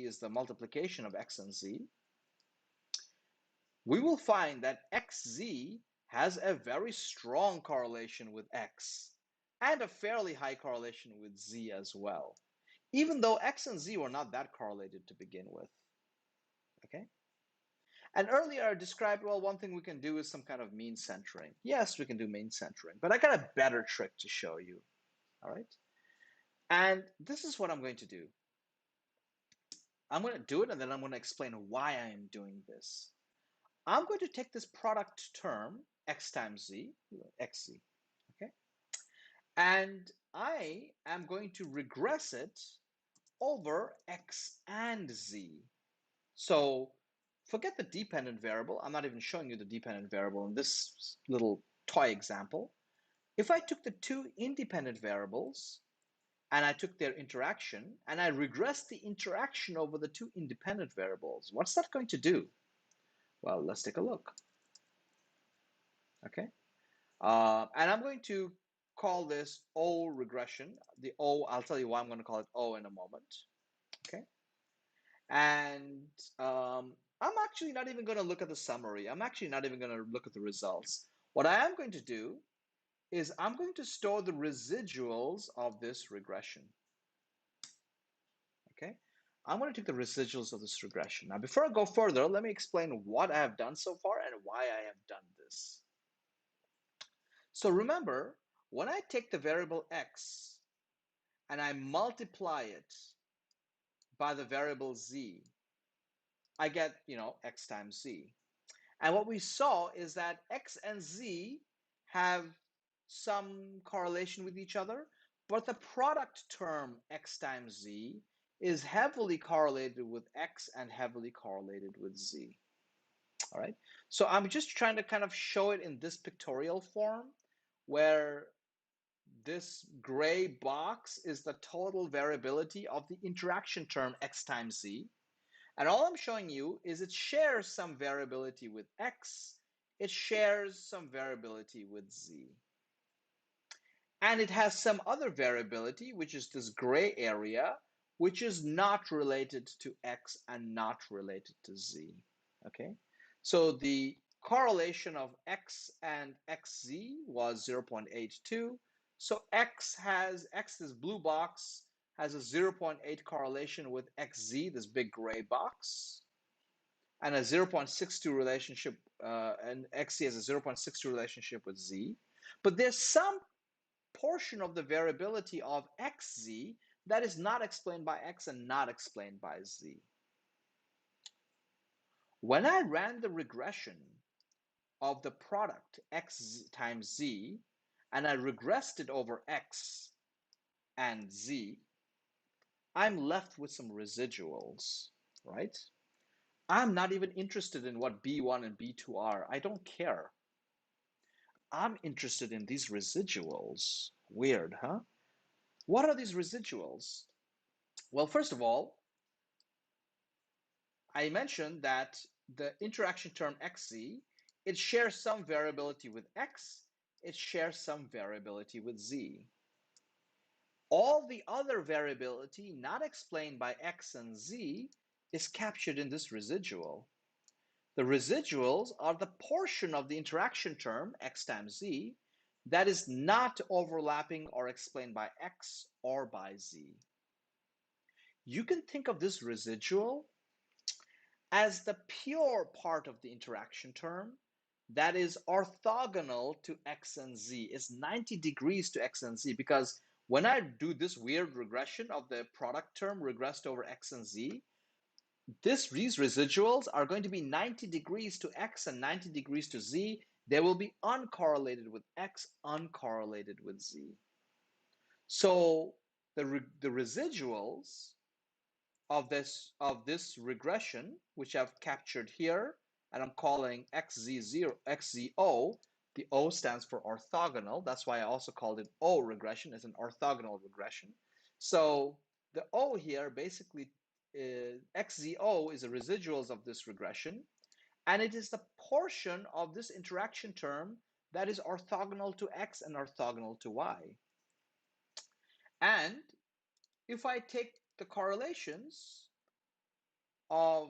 [SPEAKER 1] is the multiplication of x and z, we will find that xz has a very strong correlation with x and a fairly high correlation with z as well, even though x and z were not that correlated to begin with. Okay? And earlier I described, well, one thing we can do is some kind of mean centering. Yes, we can do mean centering, but I got a better trick to show you. All right? And this is what I'm going to do. I'm going to do it, and then I'm going to explain why I am doing this. I'm going to take this product term, x times z, xz, okay? And I am going to regress it over x and z. So forget the dependent variable. I'm not even showing you the dependent variable in this little toy example. If I took the two independent variables and I took their interaction and I regressed the interaction over the two independent variables, what's that going to do? Well, let's take a look. Okay. And I'm going to call this O regression. The O, I'll tell you why I'm going to call it O in a moment. Okay. And I'm actually not even going to look at the summary. I'm actually not even going to look at the results. What I am going to do is I'm going to store the residuals of this regression. Okay. I'm going to take the residuals of this regression. Now, before I go further, let me explain what I have done so far and why I have done this. So remember, when I take the variable x and I multiply it by the variable z, I get, x times z. And what we saw is that x and z have some correlation with each other, but the product term x times z is heavily correlated with x and heavily correlated with z. All right. So I'm just trying to kind of show it in this pictorial form where this gray box is the total variability of the interaction term x times z. And all I'm showing you is it shares some variability with x, it shares some variability with z. And it has some other variability, which is this gray area, which is not related to x and not related to z. Okay, so the correlation of x and xz was 0.82. So this blue box has a 0.8 correlation with xz, this big gray box, and a 0.62 relationship, and xz has a 0.62 relationship with z. But there's some portion of the variability of xz that is not explained by x and not explained by z. When I ran the regression of the product x times z, and I regressed it over x and z, I'm left with some residuals, right? I'm not even interested in what B1 and B2 are. I don't care. I'm interested in these residuals. Weird, huh? What are these residuals? Well, first of all, I mentioned that the interaction term xz, it shares some variability with x, it shares some variability with z. All the other variability not explained by x and z is captured in this residual. The residuals are the portion of the interaction term x times z that is not overlapping or explained by x or by z. You can think of this residual as the pure part of the interaction term that is orthogonal to x and z, is 90 degrees to x and z, because when I do this weird regression of the product term regressed over x and z, these residuals are going to be 90 degrees to x and 90 degrees to z. They will be uncorrelated with x, uncorrelated with z. So the residuals of this regression, which I've captured here, and I'm calling xz0, xzo. The O stands for orthogonal. That's why I also called it O regression. It's an orthogonal regression. So the O here basically xzo is the residuals of this regression, and it is the portion of this interaction term that is orthogonal to x and orthogonal to y. And if I take the correlations of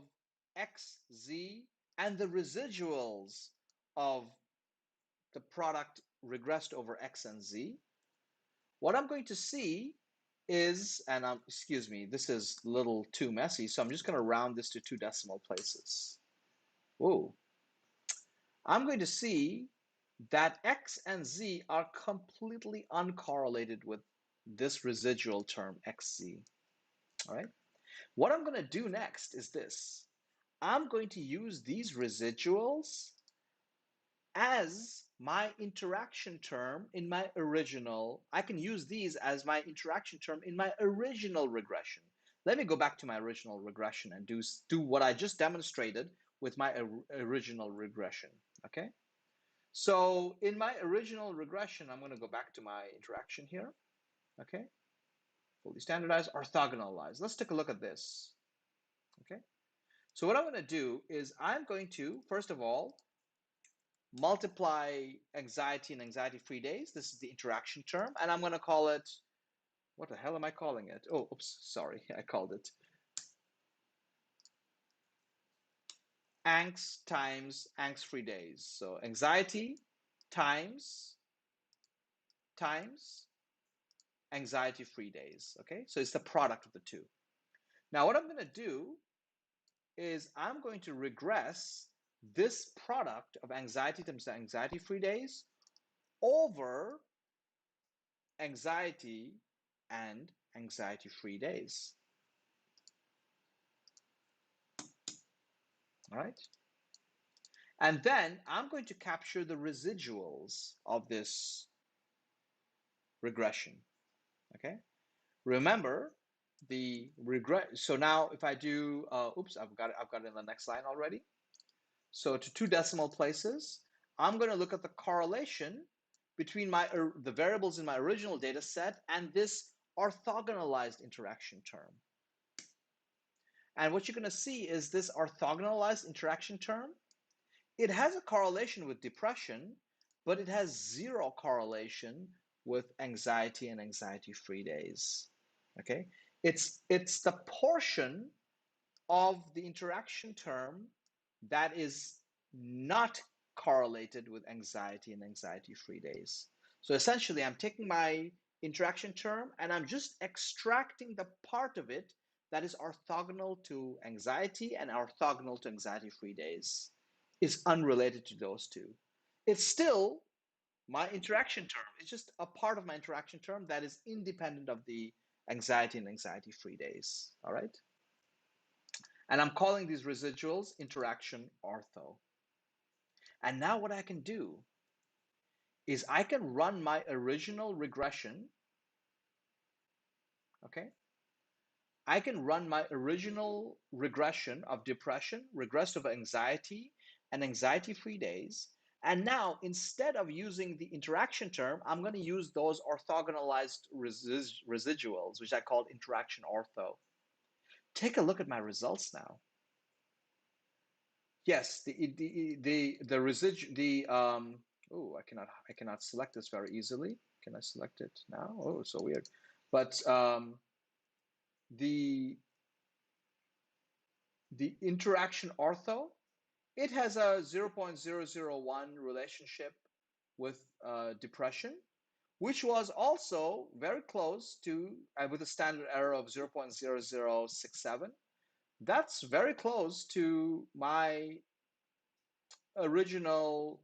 [SPEAKER 1] X, Z, and the residuals of the product regressed over X and Z, what I'm going to see is, and excuse me, this is a little too messy, so I'm just going to round this to 2 decimal places. Whoa. I'm going to see that X and Z are completely uncorrelated with this residual term XZ. All right. What I'm going to do next is this. I'm going to use these residuals as my interaction term in my original. I can use these as my interaction term in my original regression. Let me go back to my original regression and do what I just demonstrated with my original regression. Okay. So in my original regression, I'm going to go back to my interaction here. Okay. Fully standardized, orthogonalized. Let's take a look at this. Okay. So what I'm going to do is I'm going to, first of all, multiply anxiety and anxiety-free days. This is the interaction term, and I'm going to call it, what the hell am I calling it? Oh, oops, sorry, I called it angst times angst-free days. So anxiety times anxiety-free days. Okay, so it's the product of the two. Now what I'm going to do is I'm going to regress this product of anxiety times anxiety-free days over anxiety and anxiety-free days. All right. And then I'm going to capture the residuals of this regression. Okay. Remember the regret. So now if I do, oops, I've got it in the next line already. So to 2 decimal places, I'm going to look at the correlation between the variables in my original data set and this orthogonalized interaction term. And what you're going to see is this orthogonalized interaction term. It has a correlation with depression, but it has zero correlation with anxiety and anxiety-free days. Okay, it's the portion of the interaction term that is not correlated with anxiety and anxiety-free days. So essentially, I'm taking my interaction term and I'm just extracting the part of it that is orthogonal to anxiety and orthogonal to anxiety-free days. Is unrelated to those two. It's still my interaction term. It's just a part of my interaction term that is independent of the anxiety and anxiety-free days. All right. And I'm calling these residuals interaction ortho. And now what I can do is I can run my original regression. Okay. I can run my original regression of depression, regressed over anxiety and anxiety-free days. And now, instead of using the interaction term, I'm going to use those orthogonalized residuals, which I call interaction ortho. Take a look at my results now. Yes, oh, I cannot select this very easily. Can I select it now? Oh, so weird. But the interaction ortho, it has a 0.001 relationship with depression, which was also very close to, with a standard error of 0.0067. That's very close to my original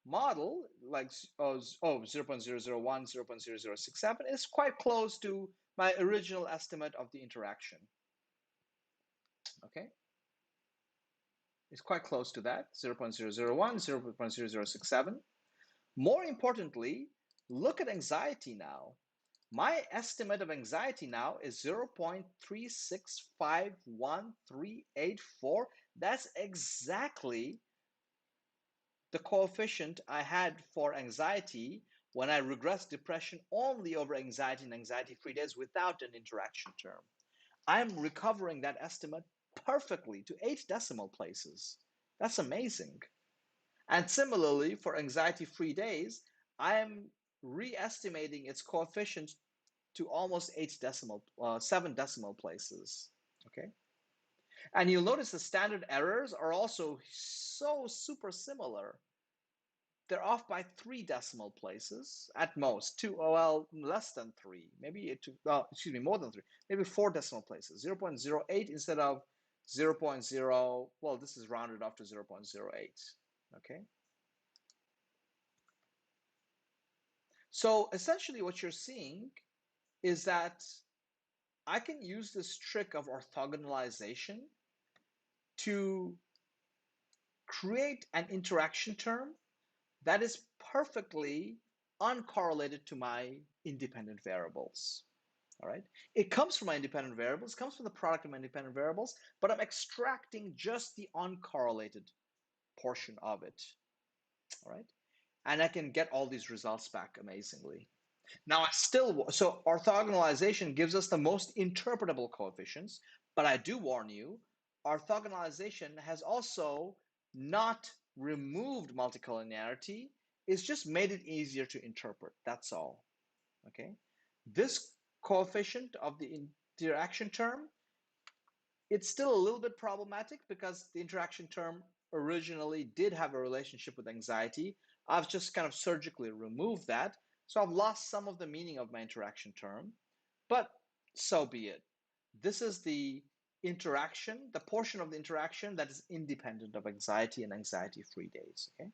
[SPEAKER 1] model, like 0.001, 0.0067 is quite close to my original estimate of the interaction. Okay. It's quite close to that, 0.001, 0.0067. More importantly, look at anxiety now. My estimate of anxiety now is 0.3651384. That's exactly the coefficient I had for anxiety when I regressed depression only over anxiety and anxiety-free days without an interaction term. I'm recovering that estimate perfectly to 8 decimal places. That's amazing. And similarly, for anxiety-free days, I am re-estimating its coefficient to almost 7 decimal places. Okay. And you'll notice the standard errors are also so super similar. They're off by 3 decimal places at most. Well, less than 3, maybe more than 3, maybe 4 decimal places. 0.08 instead of 0.0. Well, this is rounded off to 0.08. Okay. So essentially, what you're seeing is that I can use this trick of orthogonalization to create an interaction term that is perfectly uncorrelated to my independent variables. All right. It comes from my independent variables, comes from the product of my independent variables, but I'm extracting just the uncorrelated portion of it. All right. And I can get all these results back amazingly. Now, so orthogonalization gives us the most interpretable coefficients, but I do warn you, orthogonalization has also not removed multicollinearity, it's just made it easier to interpret. That's all. Okay. This coefficient of the interaction term, it's still a little bit problematic because the interaction term originally did have a relationship with anxiety. I've just kind of surgically removed that. So I've lost some of the meaning of my interaction term, but so be it. This is the interaction, the portion of the interaction that is independent of anxiety and anxiety-free days. Okay.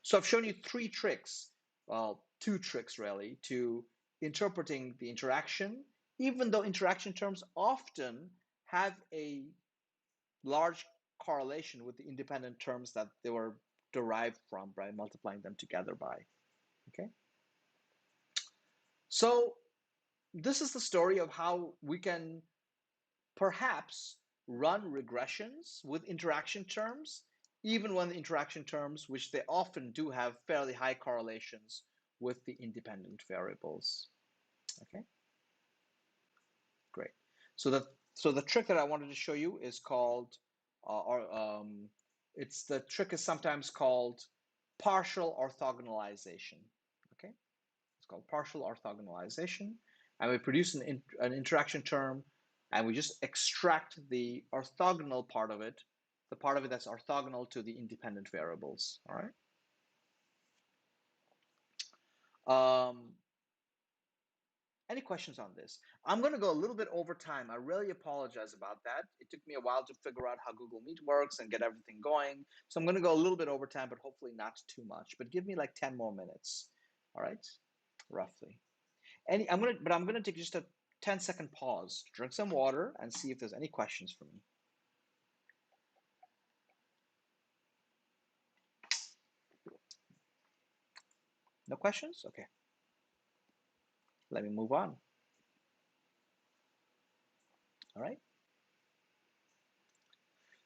[SPEAKER 1] So I've shown you 3 tricks, well, 2 tricks really, to interpreting the interaction, even though interaction terms often have a large correlation with the independent terms that they were derived from by multiplying them together by. Okay. So this is the story of how we can perhaps run regressions with interaction terms, even when the interaction terms, which they often do have fairly high correlations with the independent variables. Okay, great. So the trick that I wanted to show you is called, the trick is sometimes called partial orthogonalization. Okay, it's called partial orthogonalization, and we produce an interaction term, and we just extract the orthogonal part of it, the part of it that's orthogonal to the independent variables. All right. Any questions on this? I'm going to go a little bit over time. I really apologize about that. It took me a while to figure out how Google Meet works and get everything going. So I'm going to go a little bit over time, but hopefully not too much. But give me like 10 more minutes. All right, roughly. I'm gonna take just a 10-second pause, drink some water, and see if there's any questions for me. No questions? Okay. Let me move on. All right.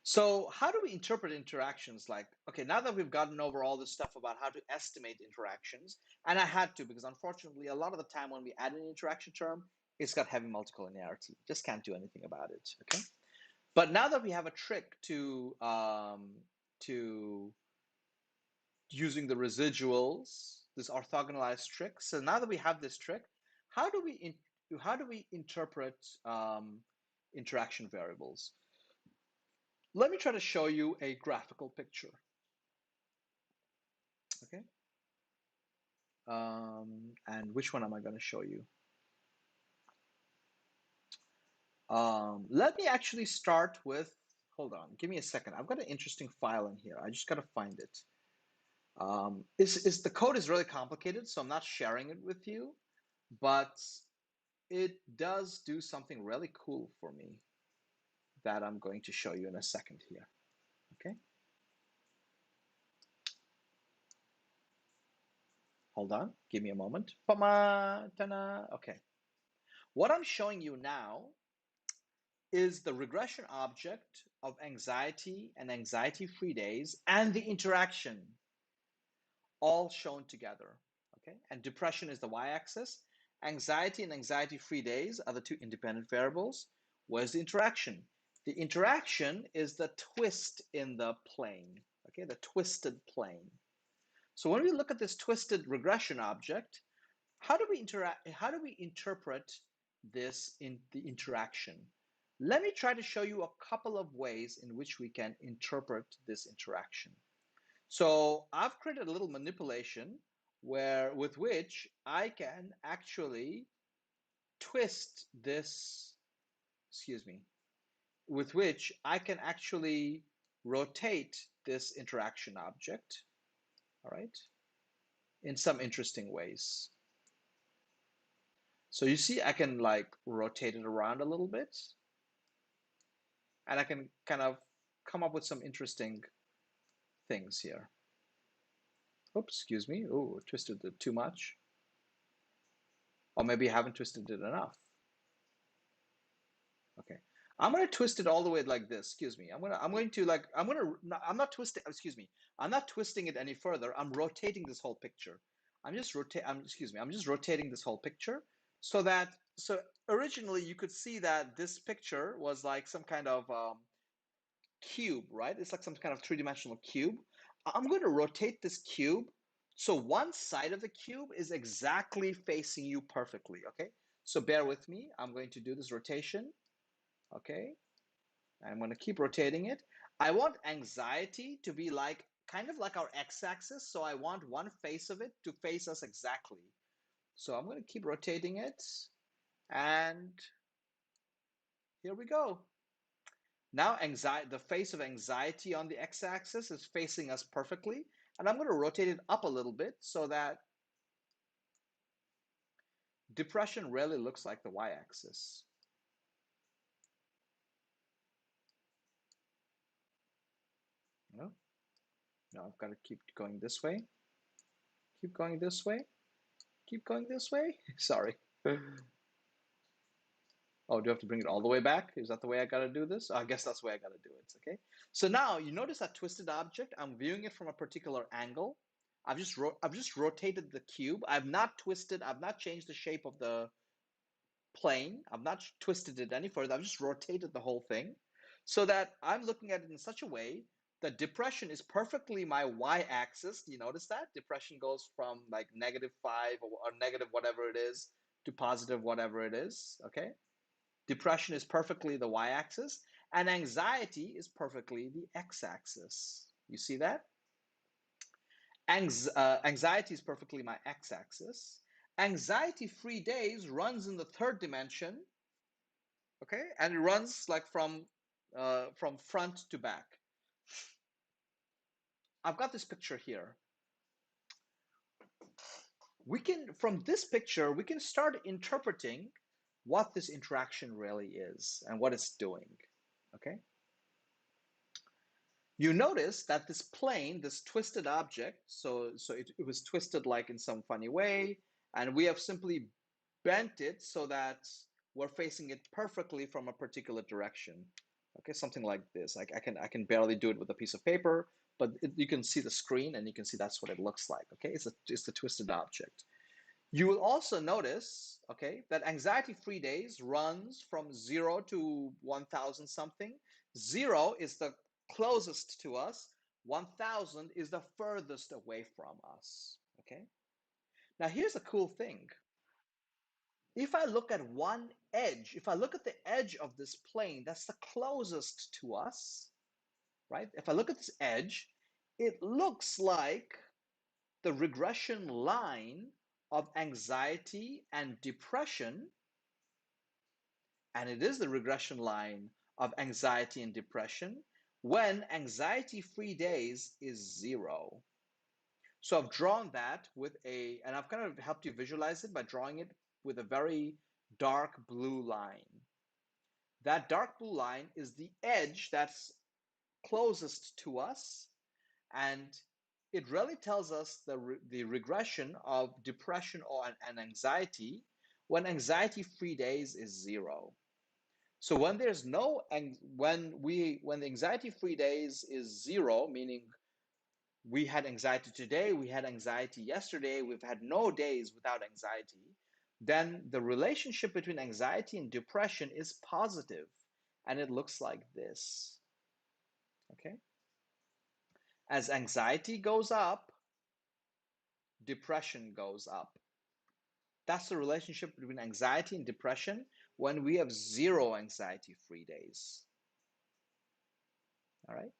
[SPEAKER 1] So how do we interpret interactions? Like, okay, now that we've gotten over all this stuff about how to estimate interactions, and I had to, because unfortunately, a lot of the time when we add an interaction term, it's got heavy multicollinearity. Just can't do anything about it, okay? But now that we have a trick to using the residuals, this orthogonalized trick. So now that we have this trick, how do we interpret interaction variables? Let me try to show you a graphical picture. Okay. And which one am I going to show you? Let me actually start with, hold on, give me a second. I've got an interesting file in here. I just got to find it. The code is really complicated, so I'm not sharing it with you, but it does do something really cool for me that I'm going to show you in a second here. Okay. Hold on, give me a moment. Okay. What I'm showing you now is the regression object of anxiety and anxiety-free days and the interaction all shown together. Okay. And depression is the y-axis. Anxiety and anxiety-free days are the 2 independent variables. Where's the interaction? The interaction is the twist in the plane, okay, the twisted plane. So when we look at this twisted regression object, How do we interact? How do we interpret this in the interaction? Let me try to show you a couple of ways in which we can interpret this interaction. So I've created a little manipulation where with which I can actually twist this, excuse me, with which I can actually rotate this interaction object, all right, in some interesting ways. So you see, I can like rotate it around a little bit, and I can kind of come up with some interesting things here. Oops, excuse me. Oh, twisted it too much. Or maybe I haven't twisted it enough. Okay. I'm gonna twist it all the way like this. Excuse me. I'm not twisting, excuse me. I'm not twisting it any further. I'm rotating this whole picture. I'm just rotating this whole picture so originally you could see that this picture was like some kind of cube, right? It's like some kind of three-dimensional cube. I'm going to rotate this cube so one side of the cube is exactly facing you perfectly, okay? So bear with me. I'm going to do this rotation, okay? I'm going to keep rotating it. I want anxiety to be like kind of like our x-axis, so I want one face of it to face us exactly. So I'm going to keep rotating it, and here we go. Now the face of anxiety on the x-axis is facing us perfectly, and I'm going to rotate it up a little bit so that depression really looks like the y-axis. No, no, I've got to keep going this way, keep going this way, keep going this way. Sorry. Oh, do I have to bring it all the way back? Is that the way I got to do this? Oh, I guess that's the way I got to do it. Okay. So now you notice that twisted object. I'm viewing it from a particular angle. I've just rotated the cube. I've not twisted. I've not changed the shape of the plane. I've not twisted it any further. I've just rotated the whole thing so that I'm looking at it in such a way that depression is perfectly my y-axis. Do you notice that? Depression goes from like -5 or negative whatever it is to positive whatever it is. Okay. Depression is perfectly the y-axis, and anxiety is perfectly the x-axis. You see that? Anxiety is perfectly my x-axis. Anxiety-free days runs in the third dimension, okay, and it runs like from front to back. I've got this picture here. From this picture, we can start interpreting what this interaction really is and what it's doing, okay? You notice that this plane, this twisted object, so it was twisted like in some funny way, and we have simply bent it so that we're facing it perfectly from a particular direction. Okay, something like this. I can barely do it with a piece of paper, but you can see the screen and you can see that's what it looks like. Okay, it's the twisted object. You will also notice, okay, that anxiety-free days runs from 0 to 1,000 something. 0 is the closest to us. 1,000 is the furthest away from us, okay? Now here's a cool thing. If I look at one edge, if I look at the edge of this plane, that's the closest to us, right? If I look at this edge, it looks like the regression line of anxiety and depression, and it is the regression line of anxiety and depression when anxiety-free days is 0. So I've drawn that and I've kind of helped you visualize it by drawing it with a very dark blue line. That dark blue line is the edge that's closest to us, and it really tells us the regression of depression or an anxiety when anxiety-free days is 0. So when there's no when the anxiety-free days is 0, meaning we had anxiety today, we had anxiety yesterday, we've had no days without anxiety, then the relationship between anxiety and depression is positive, and it looks like this. Okay? As anxiety goes up, depression goes up. That's the relationship between anxiety and depression when we have 0 anxiety-free days. All right.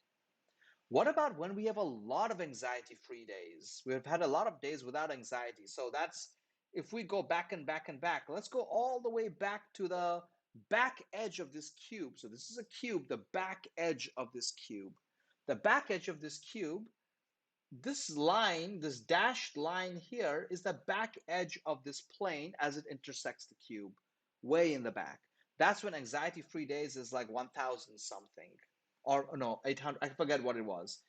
[SPEAKER 1] What about when we have a lot of anxiety-free days? We've had a lot of days without anxiety. So that's, if we go back and back and back, let's go all the way back to the back edge of this cube. So this is a cube, the back edge of this cube. The back edge of this cube, this line, this dashed line here, is the back edge of this plane as it intersects the cube, way in the back. That's when anxiety-free days is like 1,000 something, or no, 800. I forget what it was.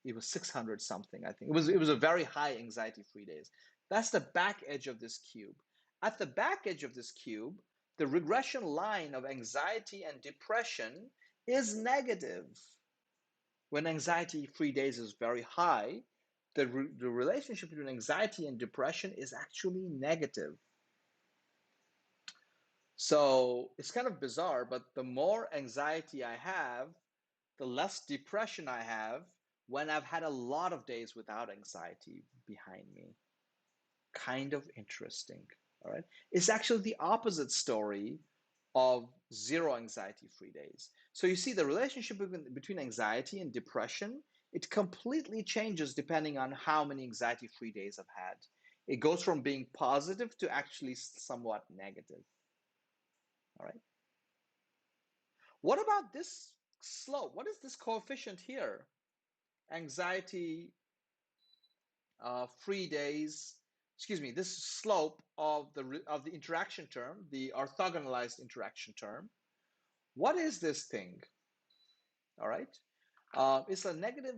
[SPEAKER 1] It was 600 something, I think. It was a very high anxiety-free days. That's the back edge of this cube. At the back edge of this cube, the regression line of anxiety and depression is negative. When anxiety-free days is very high, the relationship between anxiety and depression is actually negative. So it's kind of bizarre, but the more anxiety I have, the less depression I have when I've had a lot of days without anxiety behind me. Kind of interesting. All right. It's actually the opposite story of 0 anxiety-free days. So you see the relationship between anxiety and depression, it completely changes depending on how many anxiety-free days I've had. It goes from being positive to actually somewhat negative. All right. What about this slope? What is this coefficient here? Anxiety free days, excuse me, this slope of the interaction term, the orthogonalized interaction term. What is this thing? All right. It's a negative,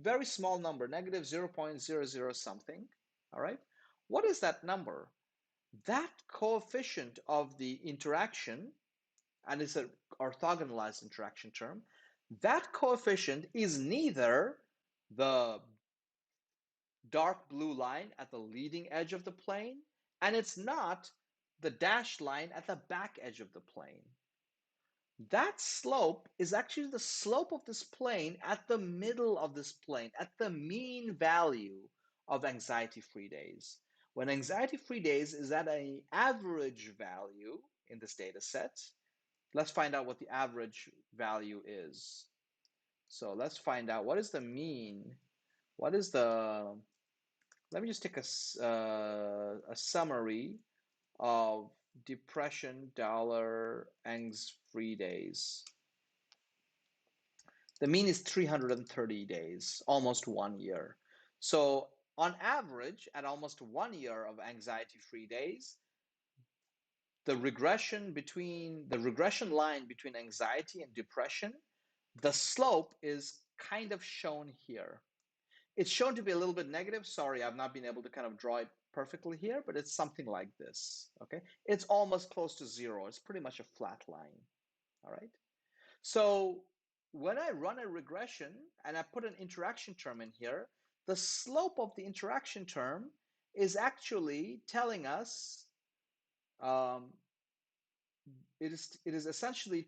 [SPEAKER 1] very small number, negative 0.00 something. All right. What is that number? That coefficient of the interaction, and it's an orthogonalized interaction term, that coefficient is neither the dark blue line at the leading edge of the plane, and it's not the dashed line at the back edge of the plane. That slope is actually the slope of this plane at the middle of this plane, at the mean value of anxiety-free days. When anxiety-free days is at an average value in this data set, let's find out what the average value is. So let's find out what is the mean, what is the, let me just take a summary of depression dollar angs free days. The mean is 330 days, almost 1 year. So on average, at almost 1 year of anxiety-free days, the regression line between anxiety and depression, the slope is kind of shown here. It's shown to be a little bit negative. Sorry, I've not been able to kind of draw it perfectly here, but it's something like this, okay? It's almost close to 0. It's pretty much a flat line, all right? So when I run a regression and I put an interaction term in here, the slope of the interaction term is actually telling us, um, it is essentially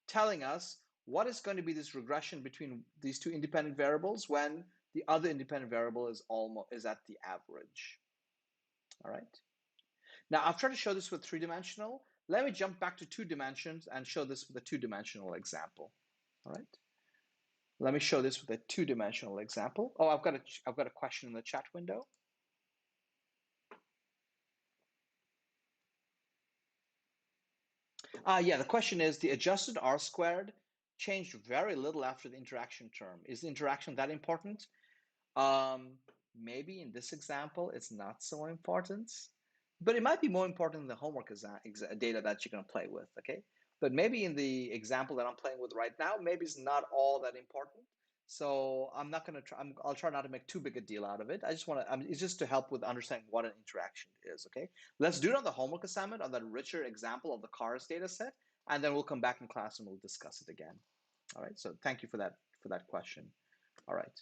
[SPEAKER 1] telling us what is going to be this regression between these two independent variables when the other independent variable is at the average. All right. Now I've tried to show this with 3-dimensional. Let me jump back to 2 dimensions and show this with a 2-dimensional example. All right. Let me show this with a 2-dimensional example. Oh, I've got a question in the chat window. Yeah, the question is, the adjusted R squared changed very little after the interaction term. Is the interaction that important? Maybe in this example, it's not so important, but it might be more important than the homework data that you're going to play with, okay? But maybe in the example that I'm playing with right now, maybe it's not all that important. So I'm not going to try, I'll try not to make too big a deal out of it. I just want to, it's just to help with understanding what an interaction is, okay? Let's do it on the homework assignment on that richer example of the cars data set, and then we'll come back in class and we'll discuss it again. All right, so thank you for that question. All right.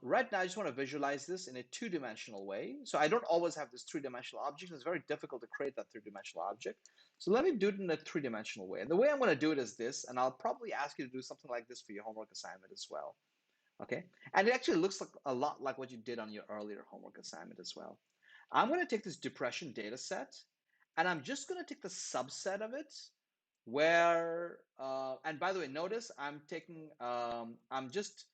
[SPEAKER 1] Right now, I just want to visualize this in a 2-dimensional way. So I don't always have this 3-dimensional object. It's very difficult to create that 3-dimensional object. So let me do it in a 3-dimensional way. And the way I'm going to do it is this, and I'll probably ask you to do something like this for your homework assignment as well. Okay? And it actually looks like a lot like what you did on your earlier homework assignment as well. I'm going to take this depression data set, and I'm just going to take the subset of it where, and by the way, notice I'm just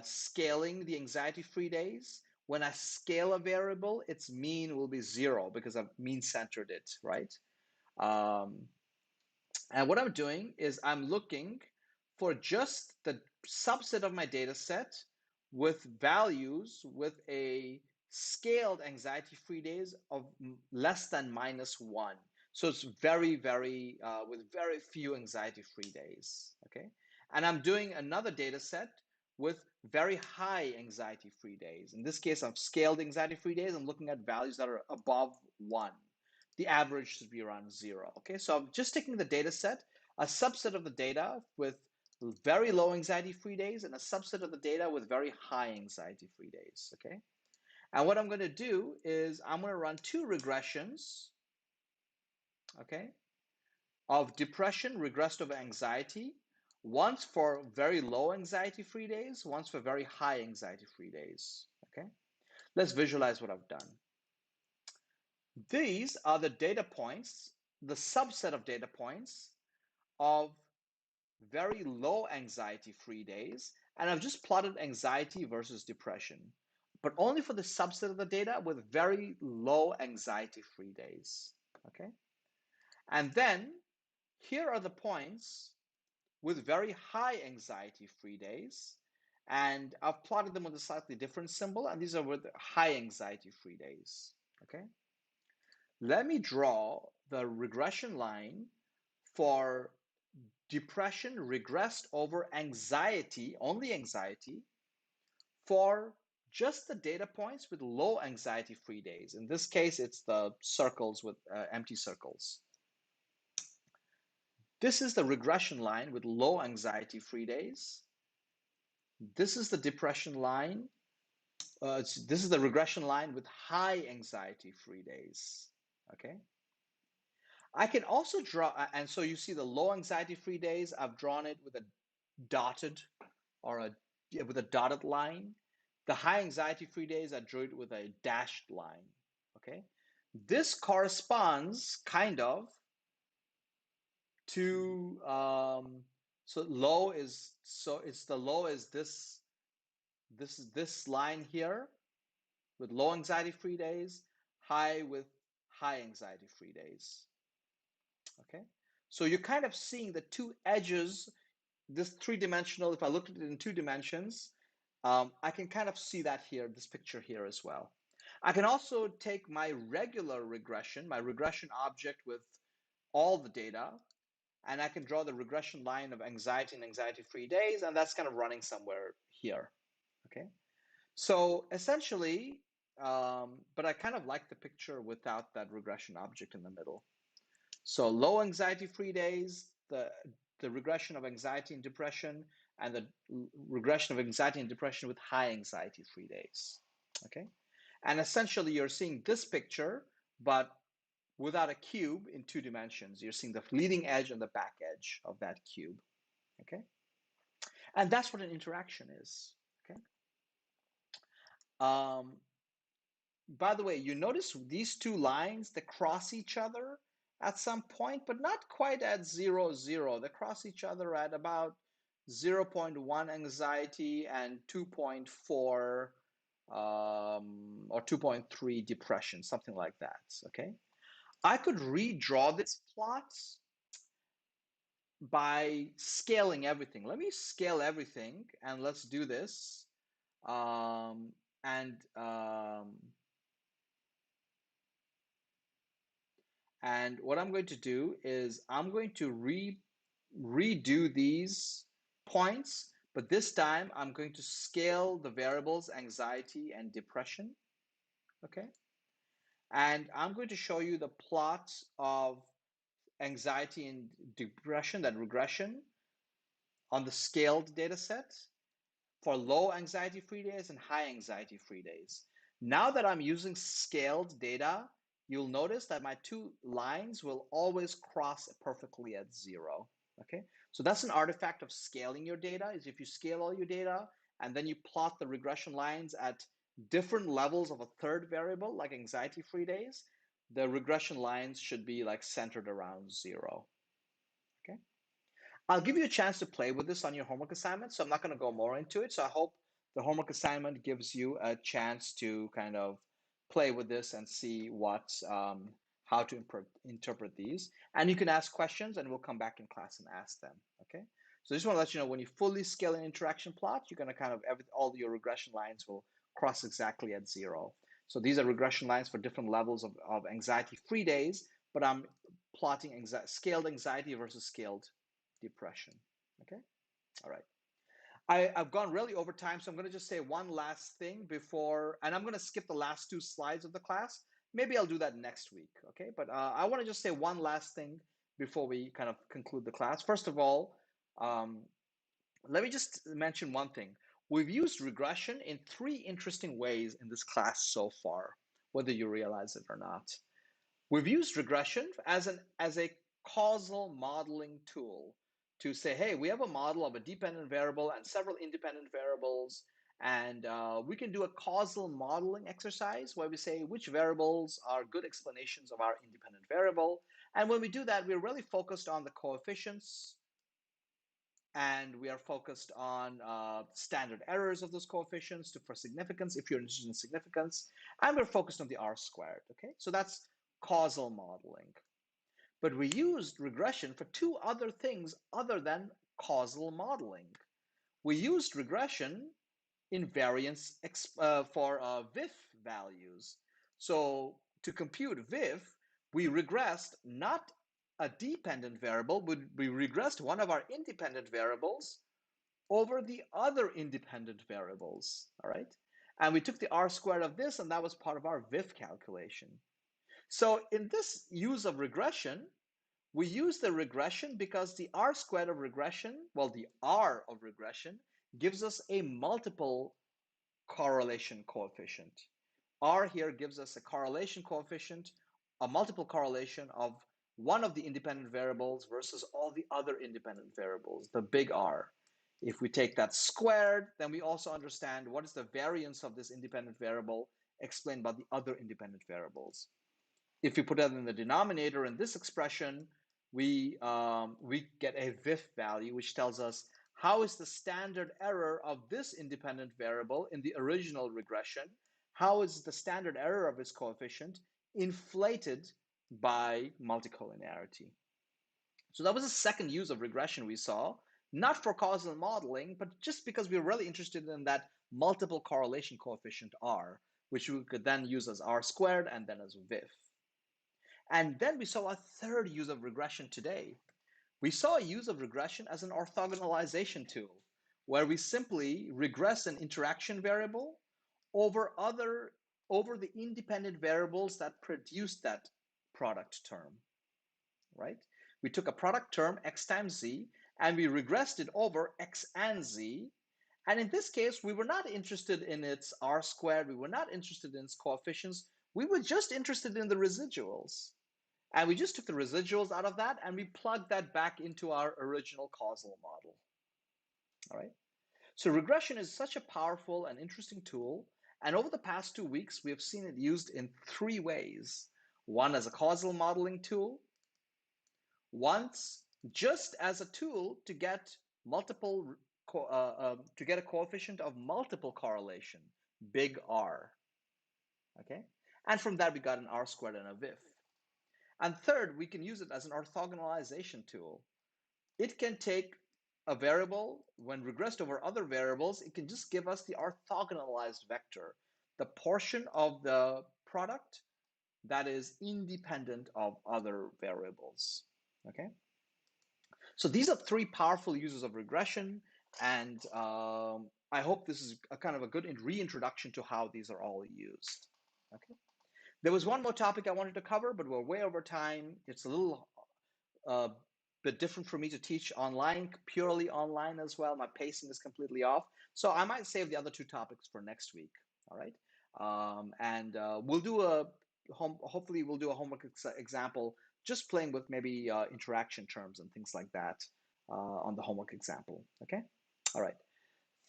[SPEAKER 1] scaling the anxiety-free days. When I scale a variable, its mean will be 0 because I've mean centered it, right? Um, and what I'm doing is I'm looking for just the subset of my data set with values with a scaled anxiety-free days of less than -1. So it's with very few anxiety-free days, okay? And I'm doing another data set with very high anxiety-free days. In this case, I've scaled anxiety-free days. I'm looking at values that are above 1. The average should be around 0. Okay, so I'm just taking the data set, a subset of the data with very low anxiety-free days, and a subset of the data with very high anxiety-free days. Okay, and what I'm going to do is I'm going to run 2 regressions, okay, of depression regressed over anxiety, once for very low anxiety-free days, once for very high anxiety-free days. Okay, let's visualize what I've done. These are the data points, the subset of data points of very low anxiety-free days, and I've just plotted anxiety versus depression, but only for the subset of the data with very low anxiety-free days, okay? And then here are the points with very high anxiety-free days, and I've plotted them with a slightly different symbol, and these are with high anxiety-free days, okay? Let me draw the regression line for depression regressed over anxiety, only anxiety, for just the data points with low anxiety-free days. In this case, it's the circles with empty circles. This is the regression line with low anxiety-free days. This is the depression line. This is the regression line with high anxiety-free days. Okay. I can also draw, and so you see the low anxiety-free days, I've drawn it with a dotted or with a dotted line. The high anxiety-free days, I drew it with a dashed line. Okay, this corresponds kind of to so low is it's the low is this line here with low anxiety-free days, high with high anxiety-free days. Okay, so you're kind of seeing the two edges, this three-dimensional, if I look at it in 2 dimensions, I can kind of see that here, this picture here as well. I can also take my regular regression, my regression object with all the data, and I can draw the regression line of anxiety and anxiety-free days, and that's kind of running somewhere here, okay? So essentially, but I kind of like the picture without that regression object in the middle. So low anxiety-free days, the regression of anxiety and depression, and the regression of anxiety and depression with high anxiety-free days. Okay, and essentially you're seeing this picture, but without a cube in 2 dimensions. You're seeing the leading edge and the back edge of that cube. Okay, and that's what an interaction is. Okay. Um, By the way, you notice these 2 lines that cross each other at some point, but not quite at 0, 0. They cross each other at about 0.1 anxiety and 2.4 or 2.3 depression, something like that. Okay. I could redraw this plot by scaling everything. Let me scale everything and let's do this. Um, and what I'm going to do is I'm going to redo these points, but this time I'm going to scale the variables anxiety and depression, okay? And I'm going to show you the plot of anxiety and depression, that regression, on the scaled data set for low anxiety-free days and high anxiety-free days. Now that I'm using scaled data, you'll notice that my 2 lines will always cross perfectly at 0. Okay, so that's an artifact of scaling your data, is if you scale all your data and then you plot the regression lines at different levels of a third variable, like anxiety-free days, the regression lines should be like centered around 0. Okay. I'll give you a chance to play with this on your homework assignment, so I'm not going to go more into it. So I hope the homework assignment gives you a chance to kind of play with this and see how to interpret these. And you can ask questions, and we'll come back in class and ask them. Okay. So I just want to let you know, when you fully scale an interaction plot, you're going to kind of all your regression lines will cross exactly at 0. So these are regression lines for different levels of anxiety-free days, but I'm plotting scaled anxiety versus scaled depression. Okay. All right. I've gone really over time, so I'm going to just say one last thing before, and I'm going to skip the last 2 slides of the class. Maybe I'll do that next week. Okay. But I want to just say one last thing before we kind of conclude the class. First of all, let me just mention one thing. We've used regression in 3 interesting ways in this class so far, whether you realize it or not. We've used regression as a causal modeling tool to say, hey, we have a model of a dependent variable and several independent variables, and we can do a causal modeling exercise where we say which variables are good explanations of our independent variable. And when we do that, we're really focused on the coefficients, and we are focused on standard errors of those coefficients for significance, if you're interested in significance, and we're focused on the R squared. Okay, so that's causal modeling. But we used regression for 2 other things other than causal modeling. We used regression in variance for VIF values. So to compute VIF, we regressed not a dependent variable, but we regressed one of our independent variables over the other independent variables. All right. And we took the R squared of this, and that was part of our VIF calculation. So in this use of regression, we use the regression because the R squared of regression, well, the R of regression gives us a multiple correlation coefficient. R here gives us a correlation coefficient, a multiple correlation of one of the independent variables versus all the other independent variables, the big R. If we take that squared, then we also understand what is the variance of this independent variable explained by the other independent variables. If we put that in the denominator in this expression, we get a VIF value, which tells us how is the standard error of this independent variable in the original regression, how is the standard error of its coefficient inflated by multicollinearity. So that was the second use of regression we saw, not for causal modeling, but just because we were really interested in that multiple correlation coefficient R, which we could then use as R squared and then as VIF. And then we saw a third use of regression today. We saw a use of regression as an orthogonalization tool, where we simply regress an interaction variable over the independent variables that produce that product term, right? We took a product term, x times z, and we regressed it over x and z. And in this case, we were not interested in its R squared. We were not interested in its coefficients. We were just interested in the residuals. And we just took the residuals out of that and we plugged that back into our original causal model. All right. So regression is such a powerful and interesting tool. And over the past 2 weeks, we have seen it used in 3 ways. One as a causal modeling tool, once just as a tool to get multiple to get a coefficient of multiple correlation, big R. Okay. And from that, we got an R squared and a VIF. And third, we can use it as an orthogonalization tool. It can take a variable, when regressed over other variables, it can just give us the orthogonalized vector, the portion of the product that is independent of other variables. Okay. So these are 3 powerful uses of regression, and I hope this is a kind of a good reintroduction to how these are all used. Okay. There was one more topic I wanted to cover, but we're way over time. It's a little bit different for me to teach online, purely online as well. My pacing is completely off. So I might save the other 2 topics for next week. All right. We'll do hopefully we'll do a homework example, just playing with maybe interaction terms and things like that on the homework example. Okay. All right.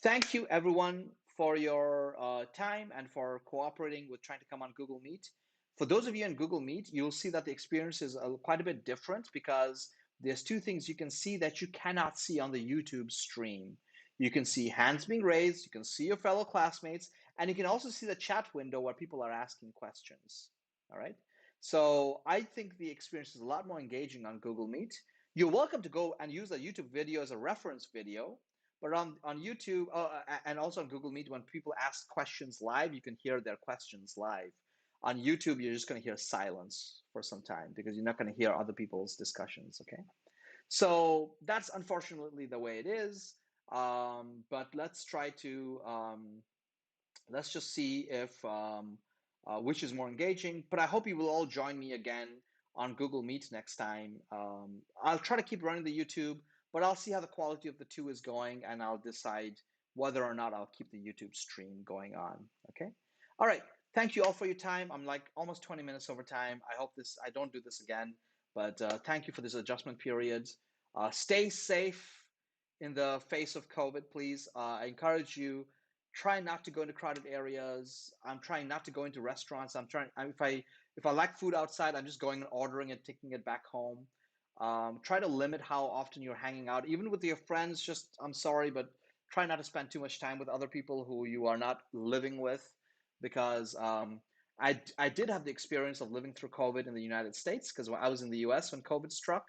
[SPEAKER 1] Thank you everyone for your time and for cooperating with trying to come on Google Meet. For those of you in Google Meet, you'll see that the experience is quite a bit different because there's two things you can see that you cannot see on the YouTube stream. You can see hands being raised, you can see your fellow classmates, and you can also see the chat window where people are asking questions. All right. So I think the experience is a lot more engaging on Google Meet. You're welcome to go and use a YouTube video as a reference video, but on YouTube and also on Google Meet, when people ask questions live, you can hear their questions live. On YouTube, you're just going to hear silence for some time because you're not going to hear other people's discussions. Okay. So that's unfortunately the way it is. But let's just see if which is more engaging. But I hope you will all join me again on Google Meet next time. I'll try to keep running the YouTube, but I'll see how the quality of the two is going, and I'll decide whether or not I'll keep the YouTube stream going on. Okay. All right. Thank you all for your time. I'm like almost 20 minutes over time. I hope I don't do this again, but thank you for this adjustment period. Stay safe in the face of COVID, please. I encourage you, try not to go into crowded areas. I'm trying not to go into restaurants. If I like food outside, I'm just going and ordering it, taking it back home. Try to limit how often you're hanging out, even with your friends. Just, I'm sorry, but try not to spend too much time with other people who you are not living with, because I did have the experience of living through COVID in the United States because I was in the US when COVID struck.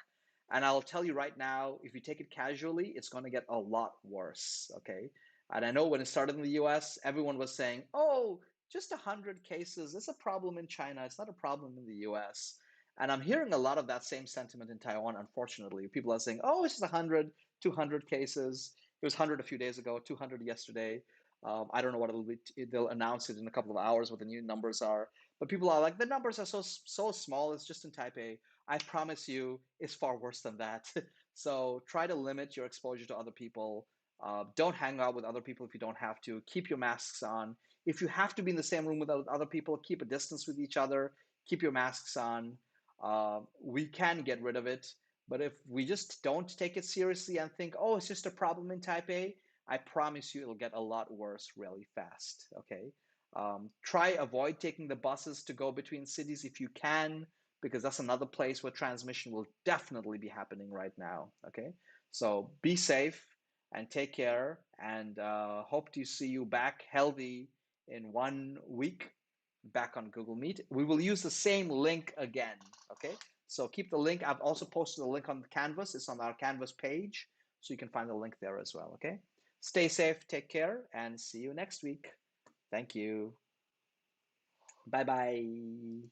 [SPEAKER 1] And I'll tell you right now, if you take it casually, it's going to get a lot worse. Okay. And I know when it started in the US, everyone was saying, oh, just 100 cases. It's a problem in China. It's not a problem in the US. And I'm hearing a lot of that same sentiment in Taiwan, unfortunately. People are saying, oh, it's just 100, 200 cases. It was 100 a few days ago, 200 yesterday. I don't know what it'll be. They'll announce it in a couple of hours what the new numbers are. But people are like, the numbers are so small. It's just in Taipei. I promise you, it's far worse than that. So try to limit your exposure to other people. Don't hang out with other people if you don't have to. Keep your masks on. If you have to be in the same room with other people, keep a distance with each other. Keep your masks on. We can get rid of it. But if we just don't take it seriously and think, oh, it's just a problem in Taipei, I promise you it'll get a lot worse really fast. Okay. Try avoid taking the buses to go between cities if you can, because that's another place where transmission will definitely be happening right now. Okay. So be safe and take care, and hope to see you back healthy in 1 week back on Google Meet. We will use the same link again. Okay. So keep the link. I've also posted a link on the Canvas. It's on our Canvas page. So you can find the link there as well. Okay. Stay safe, take care, and see you next week. Thank you. Bye bye.